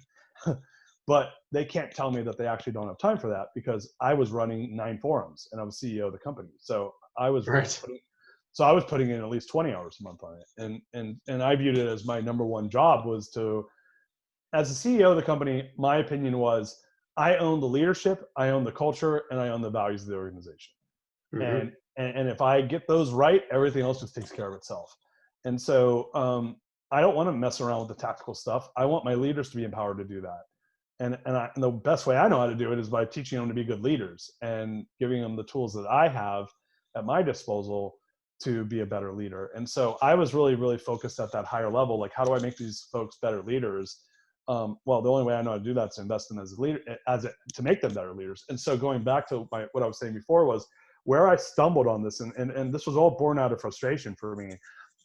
but they can't tell me that they actually don't have time for that, because I was running 9 forums and I was CEO of the company. So I was Right. putting in at least 20 hours a month on it. And I viewed it as my number one job was to, as the CEO of the company, my opinion was I own the leadership, I own the culture, and I own the values of the organization. Mm-hmm. And if I get those right, everything else just takes care of itself. And so I don't want to mess around with the tactical stuff. I want my leaders to be empowered to do that. And the best way I know how to do it is by teaching them to be good leaders and giving them the tools that I have at my disposal to be a better leader. And so I was really, really focused at that higher level. Like, how do I make these folks better leaders? Well, the only way I know how to do that is to invest in them as a leader, to make them better leaders. And so going back to what I was saying before was where I stumbled on this, and this was all born out of frustration for me,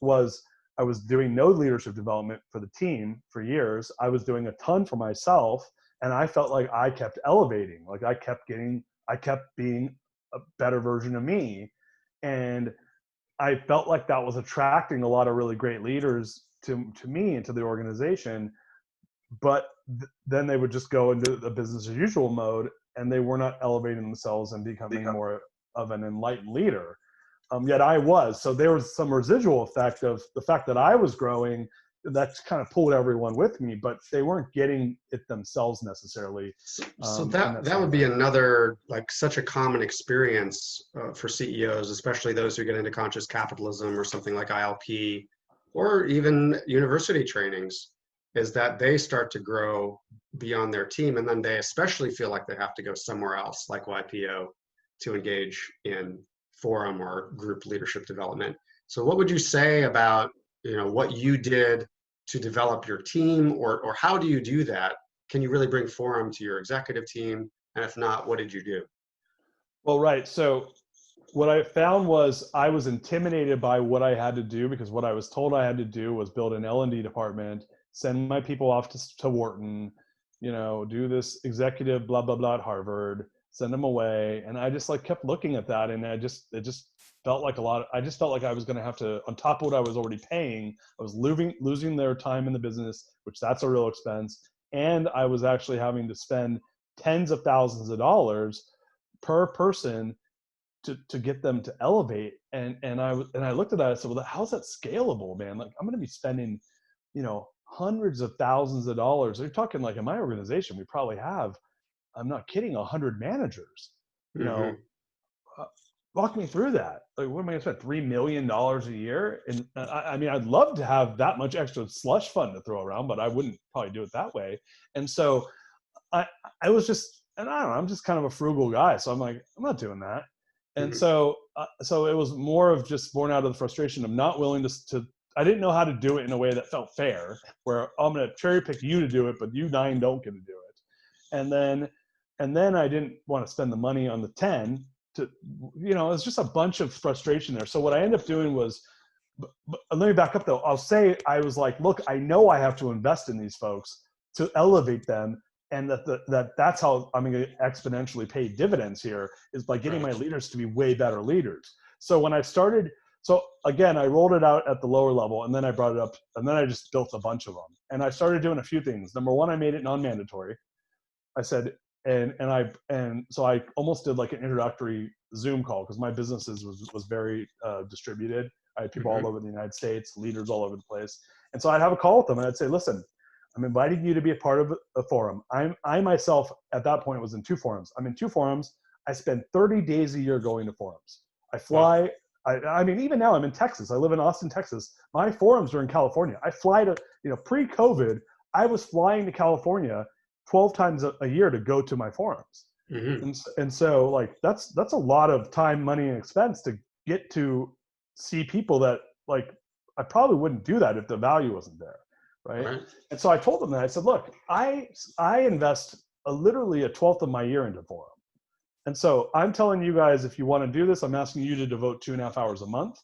was I was doing no leadership development for the team for years. I was doing a ton for myself, and I felt like I kept elevating, like I kept being a better version of me. And I felt like that was attracting a lot of really great leaders to me and to the organization. But then they would just go into the business as usual mode, and they were not elevating themselves and becoming more of an enlightened leader. Yet I was. So there was some residual effect of the fact that I was growing that kind of pulled everyone with me, but they weren't getting it themselves necessarily. So And that that's that what I would be found. another, like, such a common experience for CEOs, especially those who get into conscious capitalism or something like ILP, or even university trainings, is that they start to grow beyond their team, and then they especially feel like they have to go somewhere else, like YPO, to engage in forum or group leadership development. So what would you say about, what you did to develop your team, or how do you do that? Can you really bring forum to your executive team? And if not, what did you do? Well, right. So what I found was I was intimidated by what I had to do, because what I was told I had to do was build an L&D department, send my people off to Wharton, do this executive blah, blah, blah at Harvard, send them away. And I just like kept looking at that. And it just felt like I just felt like I was going to have to, on top of what I was already paying, I was losing their time in the business, which that's a real expense. And I was actually having to spend tens of thousands of dollars per person to get them to elevate. And I looked at that, I said, well, how's that scalable, man? Like, I'm going to be spending, hundreds of thousands of dollars. They're talking like in my organization, we probably have, I'm not kidding, 100 managers, you know, Mm-hmm. uh, walk me through that. Like, what am I going to spend $3 million a year? And I mean, I'd love to have that much extra slush fund to throw around, but I wouldn't probably do it that way. And so I, I was just, and I don't know, I'm just kind of a frugal guy. So I'm like, I'm not doing that. And Mm-hmm. so it was more of just born out of the frustration of not willing to I didn't know how to do it in a way that felt fair, where I'm going to cherry pick you to do it, but you 9 don't get to do it. And then I didn't want to spend the money on the 10 to, it's just a bunch of frustration there. So what I ended up doing was, but let me back up though. I'll say I was like, look, I know I have to invest in these folks to elevate them, and that's how I'm going to exponentially pay dividends here, is by getting Right. my leaders to be way better leaders. So when I started, so again, I rolled it out at the lower level, and then I brought it up, and then I just built a bunch of them. And I started doing a few things. Number one, I made it non-mandatory. I said, and so I almost did like an introductory Zoom call, because my businesses was very distributed. I had people all Mm-hmm. over the United States, leaders all over the place. And so I'd have a call with them, and I'd say, listen, I'm inviting you to be a part of a forum. I myself at that point was in 2 forums. I'm in 2 forums. I spend 30 days a year going to forums. I Wow. fly. I mean, even now I'm in Texas. I live in Austin, Texas. My forums are in California. I fly to, pre-COVID, I was flying to California 12 times a year to go to my forums. Mm-hmm. And so like, that's a lot of time, money, and expense to get to see people that, like, I probably wouldn't do that if the value wasn't there. Right. Right. And so I told them that. I said, look, I invest literally a 12th of my year into forum. And so I'm telling you guys, if you want to do this, I'm asking you to devote 2.5 hours a month.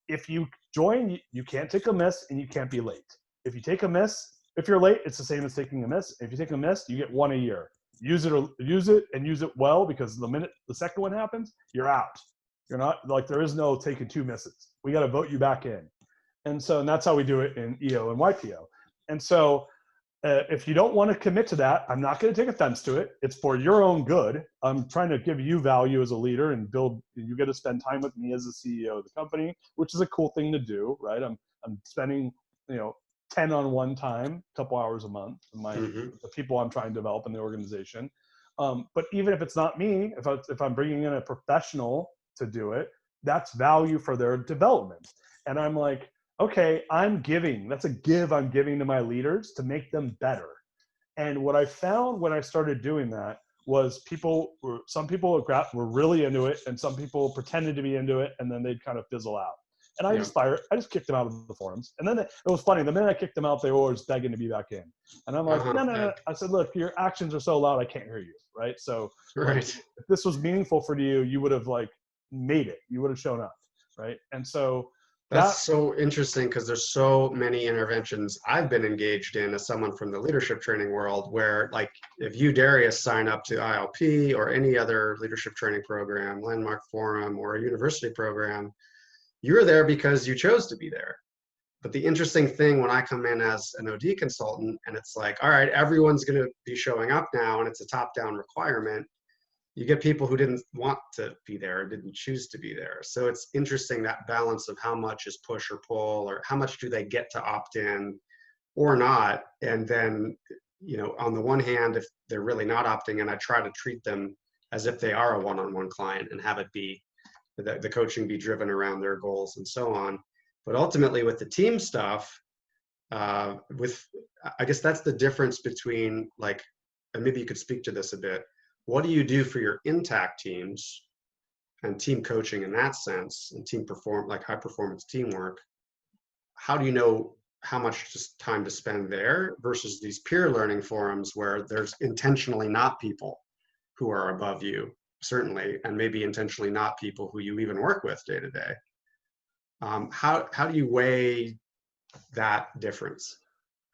If you join, you can't take a miss, and you can't be late. If you take a miss, if you're late, it's the same as taking a miss. If you take a miss, you get 1 a year. Use it well, because the minute the second one happens, you're out. You're not, like, there is no taking 2 misses. We got to vote you back in. And that's how we do it in EO and YPO. And so if you don't want to commit to that, I'm not going to take offense to it. It's for your own good. I'm trying to give you value as a leader and build. You get to spend time with me as the CEO of the company, which is a cool thing to do, right? I'm spending 10-on-1 time, a couple hours a month, with the people I'm trying to develop in the organization. But even if it's not me, if I'm bringing in a professional to do it, that's value for their development. And I'm like, okay, I'm giving. That's a give I'm giving to my leaders to make them better. And what I found when I started doing that was some people were really into it, and some people pretended to be into it, and then they'd kind of fizzle out. And I just kicked them out of the forums. And then it was funny. The minute I kicked them out, they were always begging to be back in. And I'm like, no. I said, look, your actions are so loud, I can't hear you, right? So if this was meaningful for you, you would have made it. You would have shown up, right? And so that's so interesting, because there's so many interventions I've been engaged in as someone from the leadership training world, where if you, Darius, sign up to ILP or any other leadership training program, landmark forum, or a university program, you're there because you chose to be there. But the interesting thing when I come in as an OD consultant, and it's like, all right, everyone's going to be showing up now, and it's a top-down requirement, you get people who didn't want to be there or didn't choose to be there. So it's interesting, that balance of how much is push or pull, or how much do they get to opt in or not. And then, on the one hand, if they're really not opting in, I try to treat them as if they are a one-on-one client and have it be the coaching be driven around their goals and so on. But ultimately with the team stuff, I guess that's the difference between and maybe you could speak to this a bit. What do you do for your intact teams and team coaching in that sense, and high performance teamwork? How do you know how much time to spend there versus these peer learning forums where there's intentionally not people who are above you, certainly, and maybe intentionally not people who you even work with day to day? How do you weigh that difference?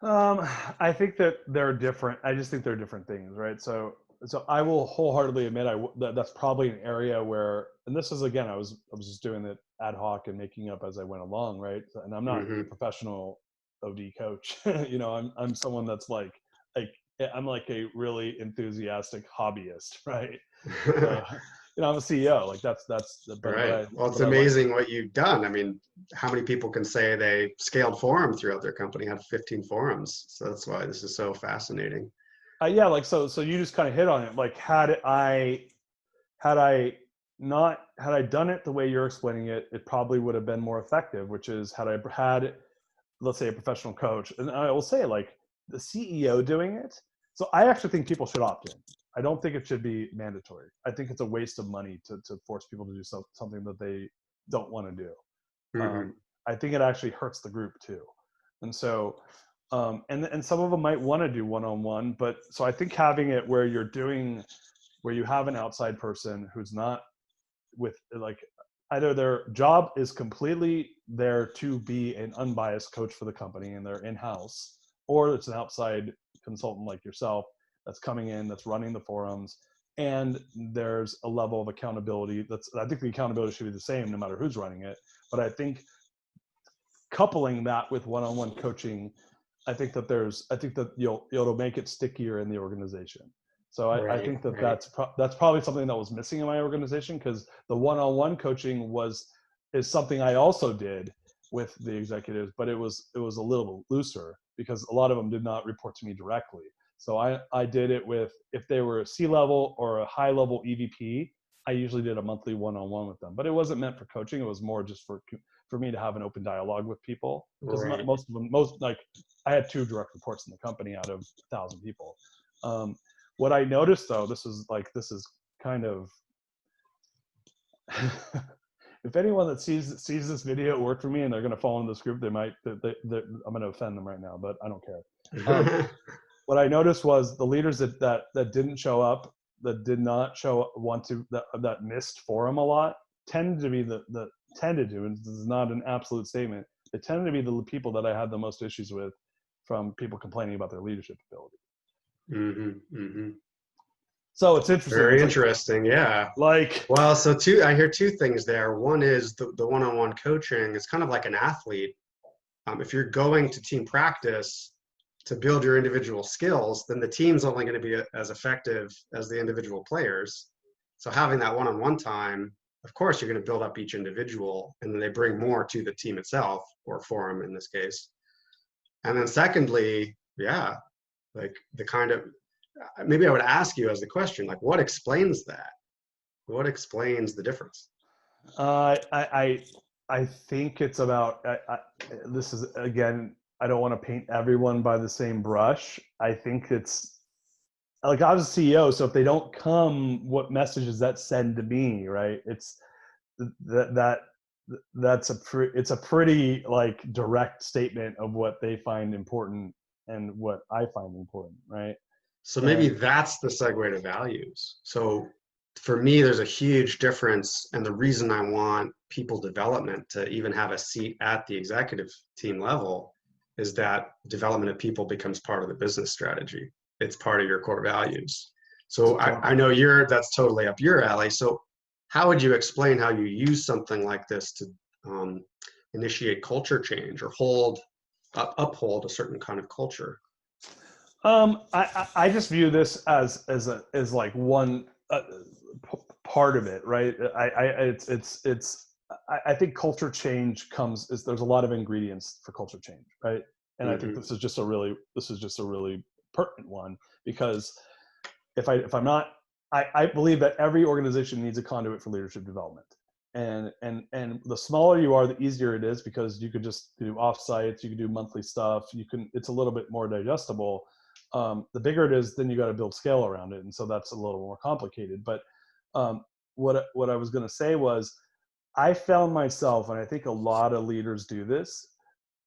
I think that they're different. I just think they're different things, right? So I will wholeheartedly admit that's probably an area where, and this is, again, I was just doing it ad hoc and making up as I went along, right? And I'm not a professional OD coach. I'm someone that's I'm like a really enthusiastic hobbyist, right? I'm a CEO. That's right. Well, it's amazing what you've done. I mean, how many people can say they scaled forum throughout their company, had 15 forums? So that's why this is so fascinating. So you just kind of hit on it. Had I done it the way you're explaining it, it probably would have been more effective, which is had I had, let's say, a professional coach. And I will say, the CEO doing it. So I actually think people should opt in. I don't think it should be mandatory. I think it's a waste of money to force people to do something that they don't want to do. I think it actually hurts the group too. And so, and some of them might want to do one-on-one, but so I think having it where you have an outside person who's not with either their job is completely there to be an unbiased coach for the company and they're in-house, or it's an outside consultant like yourself that's coming in, that's running the forums, and there's a level of accountability. I think the accountability should be the same no matter who's running it. But I think coupling that with one-on-one coaching, I think that it'll make it stickier in the organization. So I think that's probably something that was missing in my organization, because the one-on-one coaching is something I also did with the executives, but it was a little looser because a lot of them did not report to me directly. So I did it with, if they were a C-level or a high-level EVP, I usually did a monthly one-on-one with them. But it wasn't meant for coaching. It was more just for me to have an open dialogue with people. Because most of them, I had 2 direct reports in the company out of 1,000 people. What I noticed, though, this is kind of, if anyone that sees this video worked for me and they're going to fall into this group, I'm going to offend them right now, but I don't care. What I noticed was the leaders that didn't show up, that did not that missed forum a lot, tended to be and this is not an absolute statement, they tended to be the people that I had the most issues with, from people complaining about their leadership ability. So it's interesting. Very interesting, yeah. Well, so I hear 2 things there. One is the one-on-one coaching is kind of like an athlete. If you're going to team practice, to build your individual skills, then the team's only going to be as effective as the individual players. So having that one-on-one time, of course, you're going to build up each individual, and then they bring more to the team itself, or forum in this case. And then secondly, yeah, like the kind of, maybe I would ask you as the question, like, what explains that? What explains the difference? I think it's about, this is, again, I don't want to paint everyone by the same brush. I think it's, like, I was a CEO, so if they don't come, what message does that send to me, right? It's it's a pretty like direct statement of what they find important and what I find important, right? So maybe And that's the segue to values. So for me, there's a huge difference. And the reason I want people development to even have a seat at the executive team level is that development of people becomes part of the business strategy. It's part of your core values. So I know that's totally up your alley. So how would you explain how you use something like this to initiate culture change or uphold a certain kind of culture? I just view this as like one part of it, right? I think culture change there's a lot of ingredients for culture change, right? And I think this is just a really pertinent one, because I believe that every organization needs a conduit for leadership development. And the smaller you are, the easier it is, because you could just do offsites, you can do monthly stuff, it's a little bit more digestible. The bigger it is, then you got to build scale around it, and so that's a little more complicated. But what I was going to say was, I found myself, and I think a lot of leaders do this,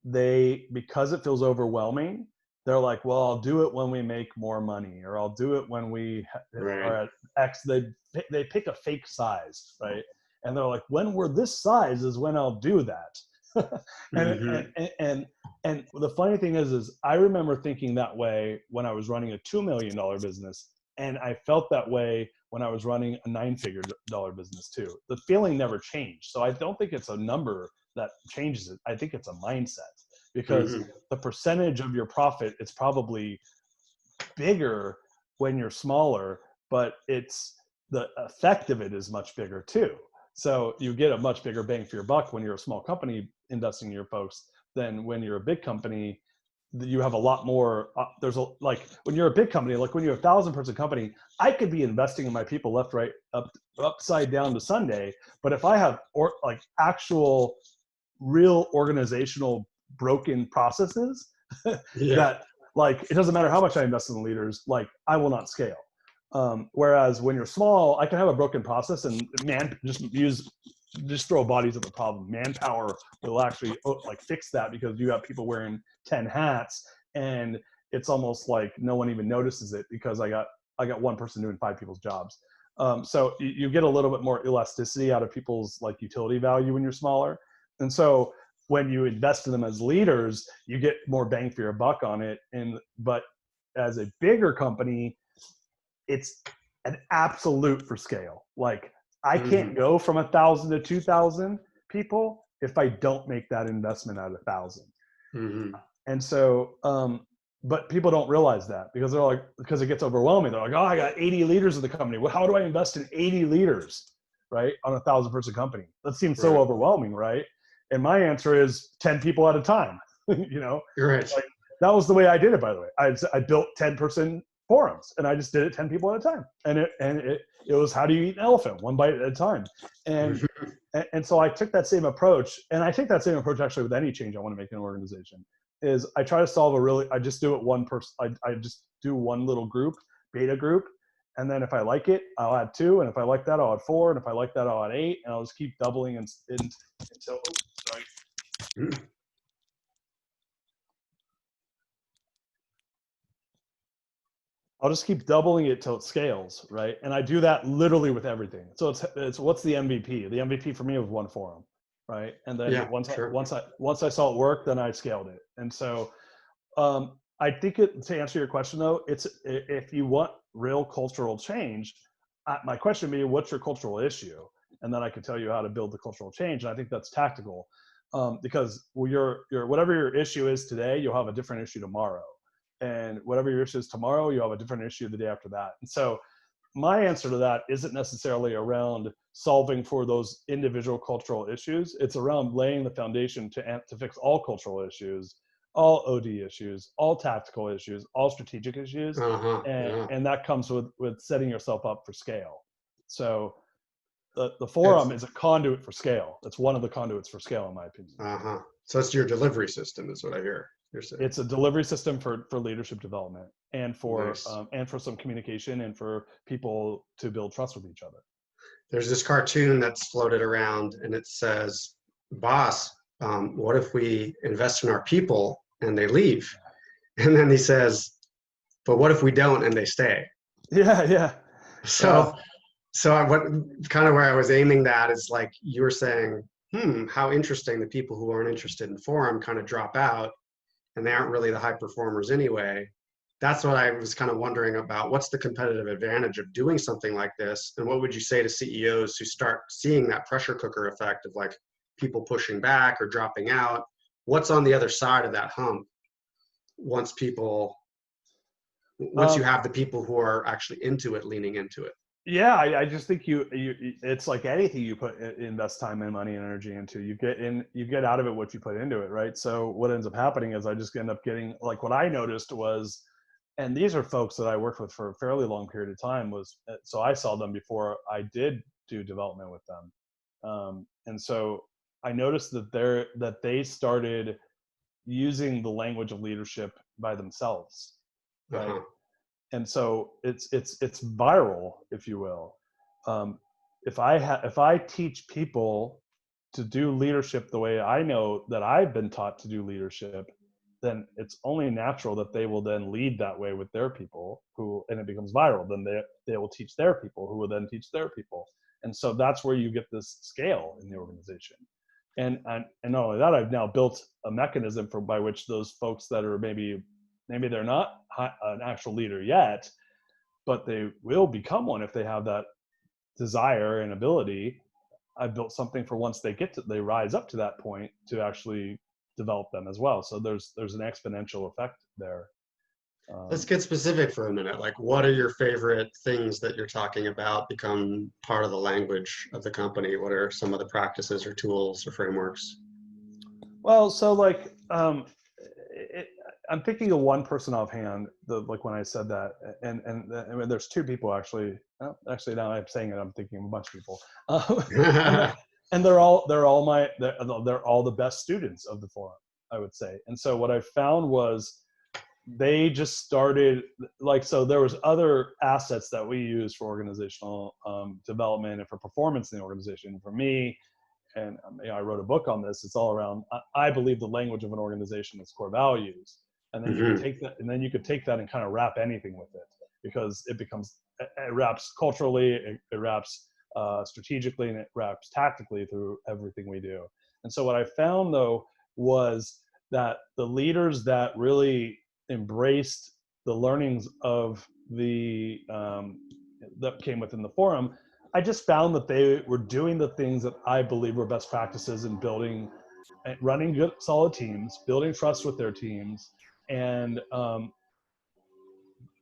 because it feels overwhelming, they're like, well, I'll do it when we make more money, or I'll do it when we are at X. They pick a fake size, right? And they're like, when we're this size is when I'll do that. And the funny thing is I remember thinking that way when I was running a $2 million business, and I felt that way when I was running a $9-figure business too. The feeling never changed. So I don't think it's a number that changes it. I think it's a mindset, because the percentage of your profit, it's probably bigger when you're smaller, but the effect of it is much bigger too. So you get a much bigger bang for your buck when you're a small company investing in your folks than when you're a big company. You have a lot more. Like when you're a big company, like when you're a 1,000-person company, I could be investing in my people left, right, upside down to Sunday. But if I have like actual, real organizational broken processes, that, like, it doesn't matter how much I invest in the leaders, like, I will not scale. Whereas when you're small, I can have a broken process and just throw bodies at the problem. Manpower will actually like fix that, because you have people wearing 10 hats, and it's almost like no one even notices it, because I got one person doing 5 people's jobs. So you get a little bit more elasticity out of people's like utility value when you're smaller. And so when you invest in them as leaders, you get more bang for your buck on it. But as a bigger company, it's an absolute for scale. Like, I can't go from 1,000 to 2,000 people if I don't make that investment at 1,000. And so, but people don't realize that, because they're like, because it gets overwhelming. They're like, oh, I got 80 leaders in the company. Well, how do I invest in 80 leaders, right, on a 1,000-person company? That seems so overwhelming, right? And my answer is 10 people at a time. Like, that was the way I did it, by the way. I built 10-person forums, and I just did it 10 people at a time. And it was, how do you eat an elephant? One bite at a time. And so I took that same approach, and I take that same approach actually with any change I want to make in an organization. Is I try to solve I just do it one person. I just do one little group, beta group. And then if I like it, I'll add 2. And if I like that, I'll add 4. And if I like that, I'll add 8. And I'll just keep doubling until, sorry. I'll just keep doubling it till it scales, right? And I do that literally with everything. So it's what's the MVP? The MVP for me was one forum, right? And then once I saw it work, then I scaled it. And so I think to answer your question though, it's, if you want real cultural change, my question would be, what's your cultural issue? And then I can tell you how to build the cultural change. And I think that's tactical, because whatever your issue is today, you'll have a different issue tomorrow. And whatever your issue is tomorrow, you have a different issue the day after that. And so my answer to that isn't necessarily around solving for those individual cultural issues. It's around laying the foundation to fix all cultural issues, all OD issues, all tactical issues, all strategic issues. Yeah. And that comes with setting yourself up for scale. So the It's, forum is a conduit for scale. It's one of the conduits for scale, in my opinion. so it's your delivery system is what I hear you're saying. It's a delivery system for leadership development and for Nice. some communication and for people to build trust with each other. There's this cartoon that's floated around and it says, boss, what if we invest in our people and they leave? And then he says, but what if we don't and they stay? Yeah. So, what kind of where I was aiming that is like you were saying, how interesting, the people who aren't interested in forum kind of drop out and they aren't really the high performers anyway. That's what I was kind of wondering about. What's the competitive advantage of doing something like this? And what would you say to CEOs who start seeing that pressure cooker effect of like people pushing back or dropping out? What's on the other side of that hump once you have the people who are actually into it, leaning into it? Yeah, I just think you it's like anything you invest time and money and energy into, you get out of it what you put into it, right? So what ends up happening is I just end up getting, like, what I noticed was, and these are folks that I worked with for a fairly long period of time, was, so I saw them before I did do development with them. And so I noticed that they started using the language of leadership by themselves, right? And so it's viral, if you will. If I teach people to do leadership the way I know that I've been taught to do leadership, then it's only natural that they will then lead that way with their people, and it becomes viral. Then they will teach their people, who will then teach their people, and so that's where you get this scale in the organization. And not only that, I've now built a mechanism by which those folks that are maybe they're not an actual leader yet, but they will become one if they have that desire and ability. I've built something for once they rise up to that point to actually develop them as well. So there's an exponential effect there. Let's get specific for a minute. Like, what are your favorite things that you're talking about become part of the language of the company? What are some of the practices or tools or frameworks? Well, so like, I'm thinking of one person offhand, like when I said that, and I mean, there's two people actually. Well, actually, now I'm saying it, I'm thinking of a bunch of people, and they're all the best students of the forum, I would say. And so what I found was they just started, like, so there was other assets that we use for organizational development and for performance in the organization. For me, and I wrote a book on this. It's all around, I believe the language of an organization is core values. And then you can take that, and kind of wrap anything with it, because it wraps culturally, it wraps strategically, and it wraps tactically through everything we do. And so what I found, though, was that the leaders that really embraced the learnings of that came within the forum, I just found that they were doing the things that I believe were best practices in running good, solid teams, building trust with their teams, and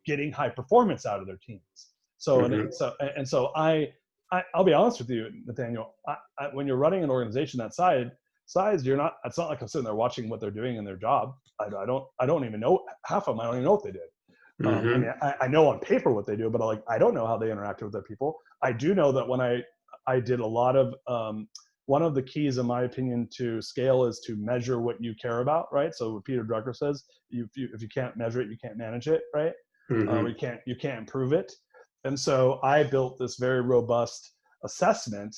getting high performance out of their teams. So, I'll be honest with you, Nathaniel. When you're running an organization that size, it's not like I'm sitting there watching what they're doing in their job. I don't even know half of them. I don't even know what they did. I mean, I know on paper what they do, but I don't know how they interacted with their people. I do know that when I did a lot of, one of the keys, in my opinion, to scale is to measure what you care about, right? So what Peter Drucker says, if you can't measure it, you can't manage it, right? You can't improve it. And so I built this very robust assessment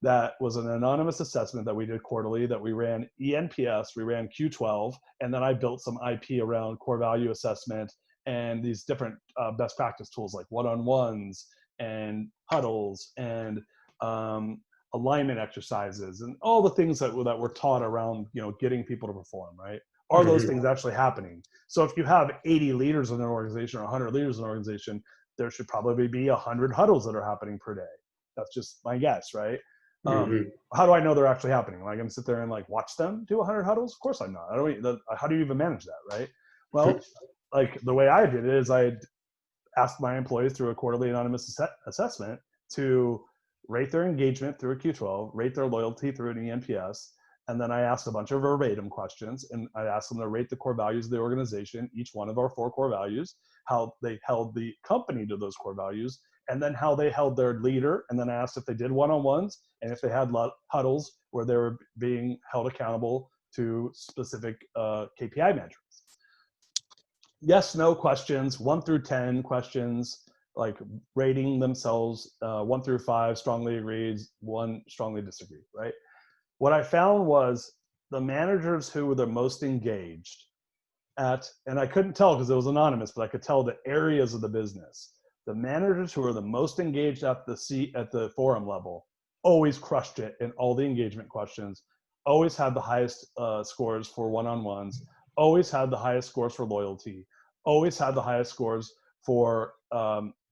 that was an anonymous assessment that we did quarterly, that we ran ENPS, we ran Q12, and then I built some IP around core value assessment and these different best practice tools like one-on-ones and huddles and alignment exercises and all the things that were taught around, getting people to perform, right? Are those things actually happening? So if you have 80 leaders in an organization or 100 leaders in an organization, there should probably be 100 huddles that are happening per day. That's just my guess, right? How do I know they're actually happening? Am I going to sit there and watch them do 100 huddles? Of course I'm not. How do you even manage that, right? Well, like the way I did it is I asked my employees through a quarterly anonymous assessment to rate their engagement through a Q12, rate their loyalty through an ENPS, and then I asked a bunch of verbatim questions, and I asked them to rate the core values of the organization, each one of our 4 core values, how they held the company to those core values, and then how they held their leader. And then I asked if they did one-on-ones and if they had huddles where they were being held accountable to specific KPI metrics. Yes, no questions, 1 through 10 questions, like rating themselves, 1 through 5, strongly agrees, 1 strongly disagree, right? What I found was the managers who were the most engaged at, and I couldn't tell because it was anonymous, but I could tell the areas of the business. The managers who were the most engaged at the forum level always crushed it in all the engagement questions, always had the highest scores for one-on-ones, always had the highest scores for loyalty, always had the highest scores for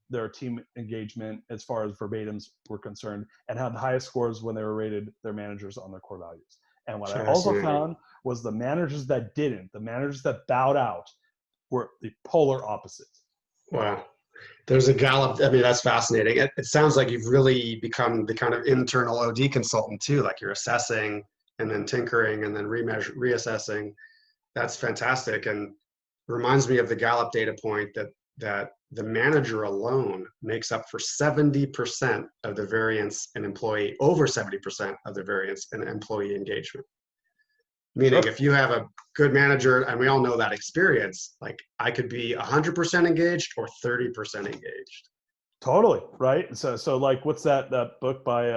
their team engagement as far as verbatims were concerned, and had the highest scores when they were rated their managers on their core values. And what I also found was the managers that didn't, the managers that bowed out, were the polar opposite. Wow. There's a Gallup. I mean, that's fascinating. It sounds like you've really become the kind of internal OD consultant too. Like you're assessing and then tinkering and then reassessing. That's fantastic. And reminds me of the Gallup data point that the manager alone makes up for 70% of the variance in employee, over 70% of the variance in employee engagement. Meaning if you have a good manager, and we all know that experience, like I could be 100% engaged or 30% engaged. Totally, right? So like, what's that book by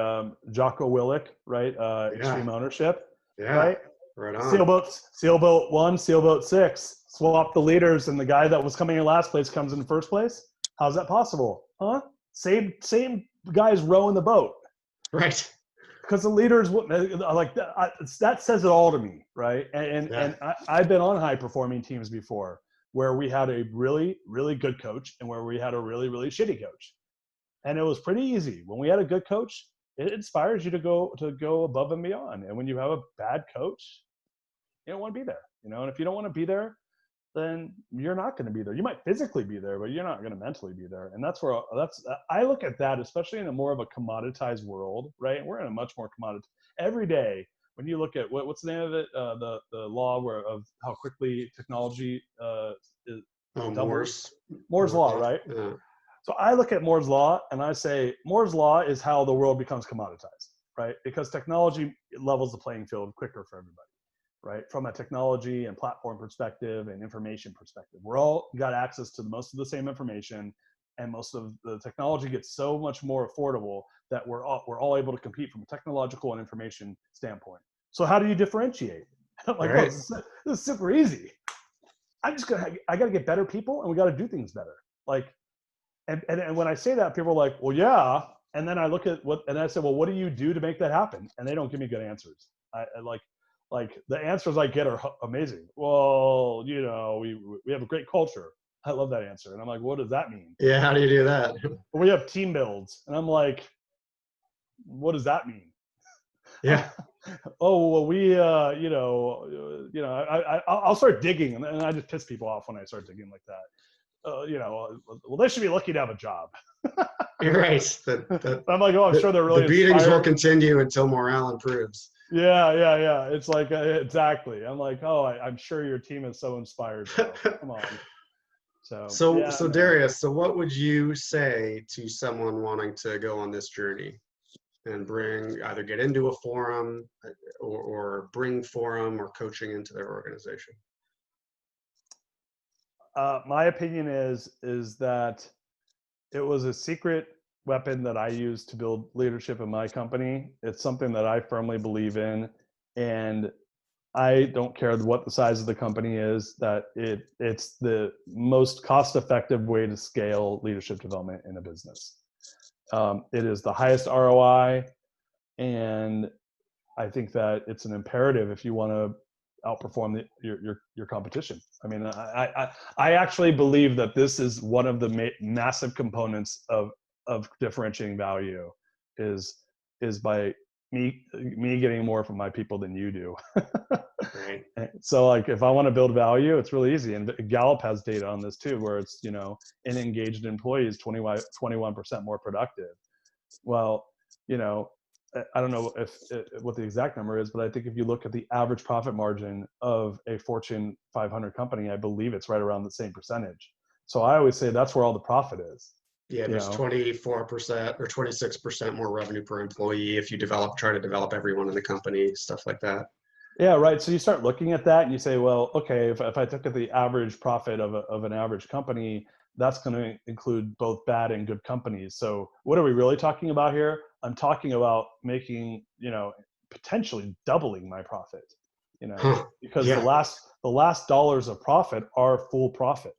Jocko Willink, right? Extreme Ownership, right? Right on. Sailboat 1, Sailboat 6, swap the leaders, and the guy that was coming in last place comes in first place. How's that possible? Huh? Same guys rowing the boat. Right. Because the leaders, like that says it all to me, right? And I've been on high performing teams before where we had a really, really good coach and where we had a really, really shitty coach. And it was pretty easy. When we had a good coach, it inspires you to go above and beyond. And when you have a bad coach, you don't want to be there, and if you don't want to be there, then you're not going to be there. You might physically be there, but you're not going to mentally be there. And I look at that, especially in a more of a commoditized world, right? We're in a much more commoditized every day. When you look at what's the name of it, the law of how quickly technology is doubles. Moore's law, right? Yeah. So I look at Moore's law and I say Moore's law is how the world becomes commoditized, right? Because technology levels the playing field quicker for everybody. Right? From a technology and platform perspective and information perspective, we're all got access to most of the same information, and most of the technology gets so much more affordable that we're all able to compete from a technological and information standpoint. So how do you differentiate? I'm like, Right. this is super easy. I got to get better people, and we got to do things better. Like, and when I say that, people are like, well, yeah. And then I look at and I say, well, what do you do to make that happen? And they don't give me good answers. Like the answers I get are amazing. Well, we have a great culture. I love that answer. And I'm like, what does that mean? Yeah, how do you do that? We have team builds. And I'm like, what does that mean? Yeah. Oh, well, I'll start digging, and I just piss people off when I start digging like that. Well, they should be lucky to have a job. You're right. I'm like, oh, I'm sure they're really the beatings inspired. will continue until morale improves. Yeah. It's like, exactly. I'm like, oh, I'm sure your team is so inspired. So, come on. So Darius, so what would you say to someone wanting to go on this journey and either get into a forum or bring forum or coaching into their organization? My opinion is that it was a secret weapon that I use to build leadership in my company. It's something that I firmly believe in, and I don't care what the size of the company is, that it's the most cost-effective way to scale leadership development in a business. It is the highest ROI, and I think that it's an imperative if you want to outperform your competition. I mean, I actually believe that this is one of the massive components of differentiating value is by me getting more from my people than you do. Right. So like if I want to build value, it's really easy. And Gallup has data on this too, where it's, an engaged employee is 21% more productive. Well, I don't know if what the exact number is, but I think if you look at the average profit margin of a Fortune 500 company, I believe it's right around the same percentage. So I always say that's where all the profit is. Yeah, there's 24% or 26% more revenue per employee if you try to develop everyone in the company, stuff like that. Yeah, right. So you start looking at that and you say, well, okay, if I took at the average profit of an average company, that's going to include both bad and good companies. So what are we really talking about here? I'm talking about making, potentially doubling my profit, because Yeah. the last dollars of profit are full profit,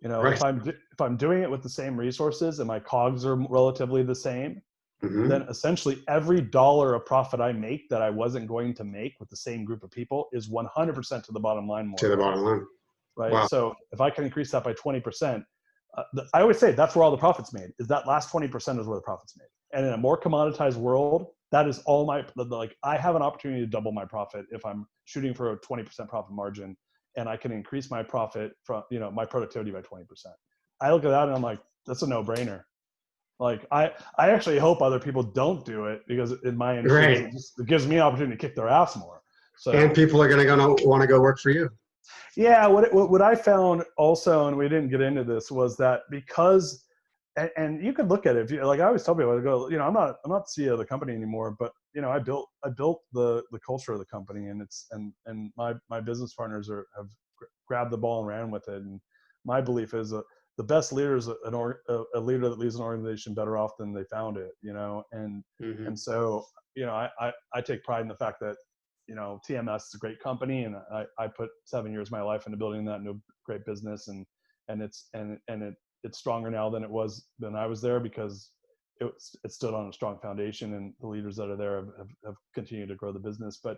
Right. if I'm doing it with the same resources and my cogs are relatively the same, then essentially every dollar of profit I make that I wasn't going to make with the same group of people is 100% to the bottom line more. To the bottom line. Right. Wow. So if I can increase that by 20%, I always say that's where all the profit's made, is that last 20% is where the profit's made. And in a more commoditized world, that is all I have an opportunity to double my profit if I'm shooting for a 20% profit margin, and I can increase my profit from, my productivity by 20%. I look at that and I'm like, that's a no-brainer. Like I actually hope other people don't do it, because in my industry, it gives me an opportunity to kick their ass more. So, and people are going to want to go work for you. Yeah, what I found also, and we didn't get into this, was that because, and you could look at it, like I always tell people, I go, I'm not CEO of the company anymore, but I built the culture of the company, and and my business partners have grabbed the ball and ran with it. And my belief is the best leader is a leader that leaves an organization better off than they found it, and so I take pride in the fact that TMS is a great company, and I put 7 years of my life into building that new great business, and it's stronger now than it was when I was there, because it stood on a strong foundation, and the leaders that are there have continued to grow the business. But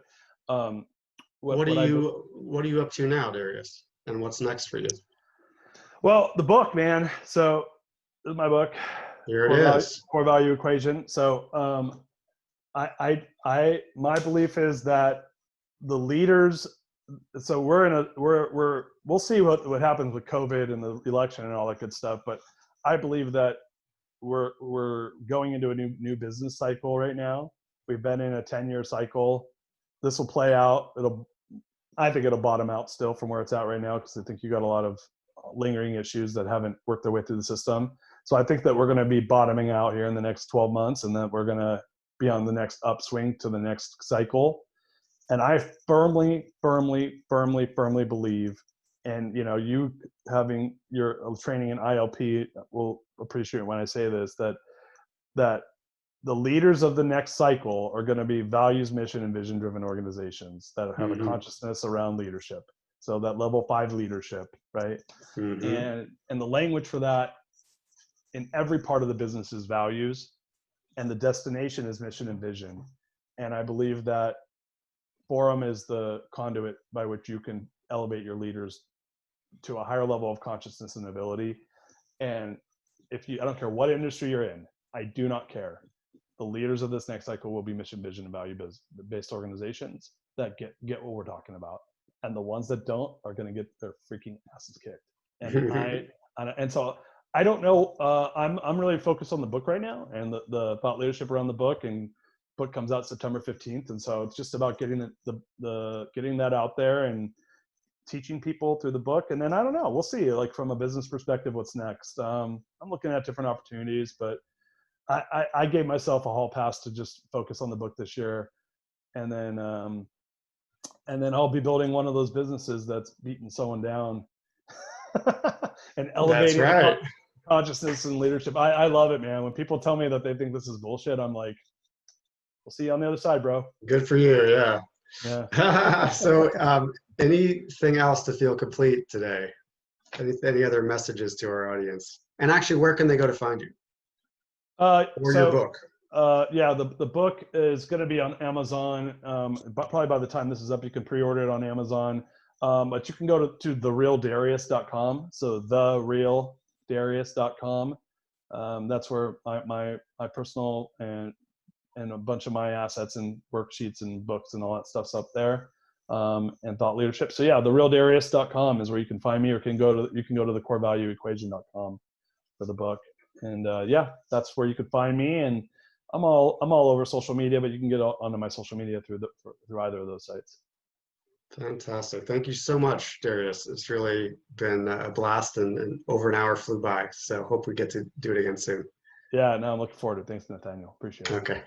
what are you up to now, Darius? And what's next for you? Well, the book, man. So this is my book. Here it is. Core Value Equation. So my belief is that the leaders, so we'll see what happens with COVID and the election and all that good stuff, but I believe that we're going into a new business cycle right now. We've been in a 10-year cycle. This will play out. I think it'll bottom out still from where it's at right now, because I think you got a lot of lingering issues that haven't worked their way through the system. So I think that we're going to be bottoming out here in the next 12 months, and that we're going to be on the next upswing to the next cycle. And I firmly believe, and you having your training in ILP will appreciate when I say this, that the leaders of the next cycle are going to be values, mission, and vision driven organizations that have a consciousness around leadership. So that level 5 leadership, right? And the language for that in every part of the business is values, and the destination is mission and vision. And I believe that Forum is the conduit by which you can elevate your leaders to a higher level of consciousness and ability. And I don't care what industry you're in, I do not care. The leaders of this next cycle will be mission, vision, and value-based organizations that get what we're talking about. And the ones that don't are going to get their freaking asses kicked. And so I don't know. I'm really focused on the book right now, and the thought leadership around the book. And book comes out September 15th, and so it's just about getting getting that out there and teaching people through the book. And then I don't know. We'll see. Like from a business perspective, what's next? I'm looking at different opportunities, but I gave myself a hall pass to just focus on the book this year, and then I'll be building one of those businesses that's beating someone down and elevating consciousness and leadership. I love it, man. When people tell me that they think this is bullshit, I'm like, we'll see you on the other side, bro. Good for you. Yeah. Yeah. So anything else to feel complete today? Any other messages to our audience? And actually, where can they go to find you? Your book? Yeah, the book is going to be on Amazon. But probably by the time this is up, you can pre-order it on Amazon. But you can go to therealdarius.com. So therealdarius.com. That's where my personal and and a bunch of my assets and worksheets and books and all that stuff's up there, and thought leadership. So yeah, therealdarius.com is where you can find me, or you can go to the corevalueequation.com for the book. And yeah, that's where you could find me. And I'm all over social media, but you can get onto my social media through either of those sites. Fantastic. Thank you so much, Darius. It's really been a blast, and over an hour flew by. So hope we get to do it again soon. Yeah, no, I'm looking forward to it. Thanks, Nathaniel. Appreciate it. Okay.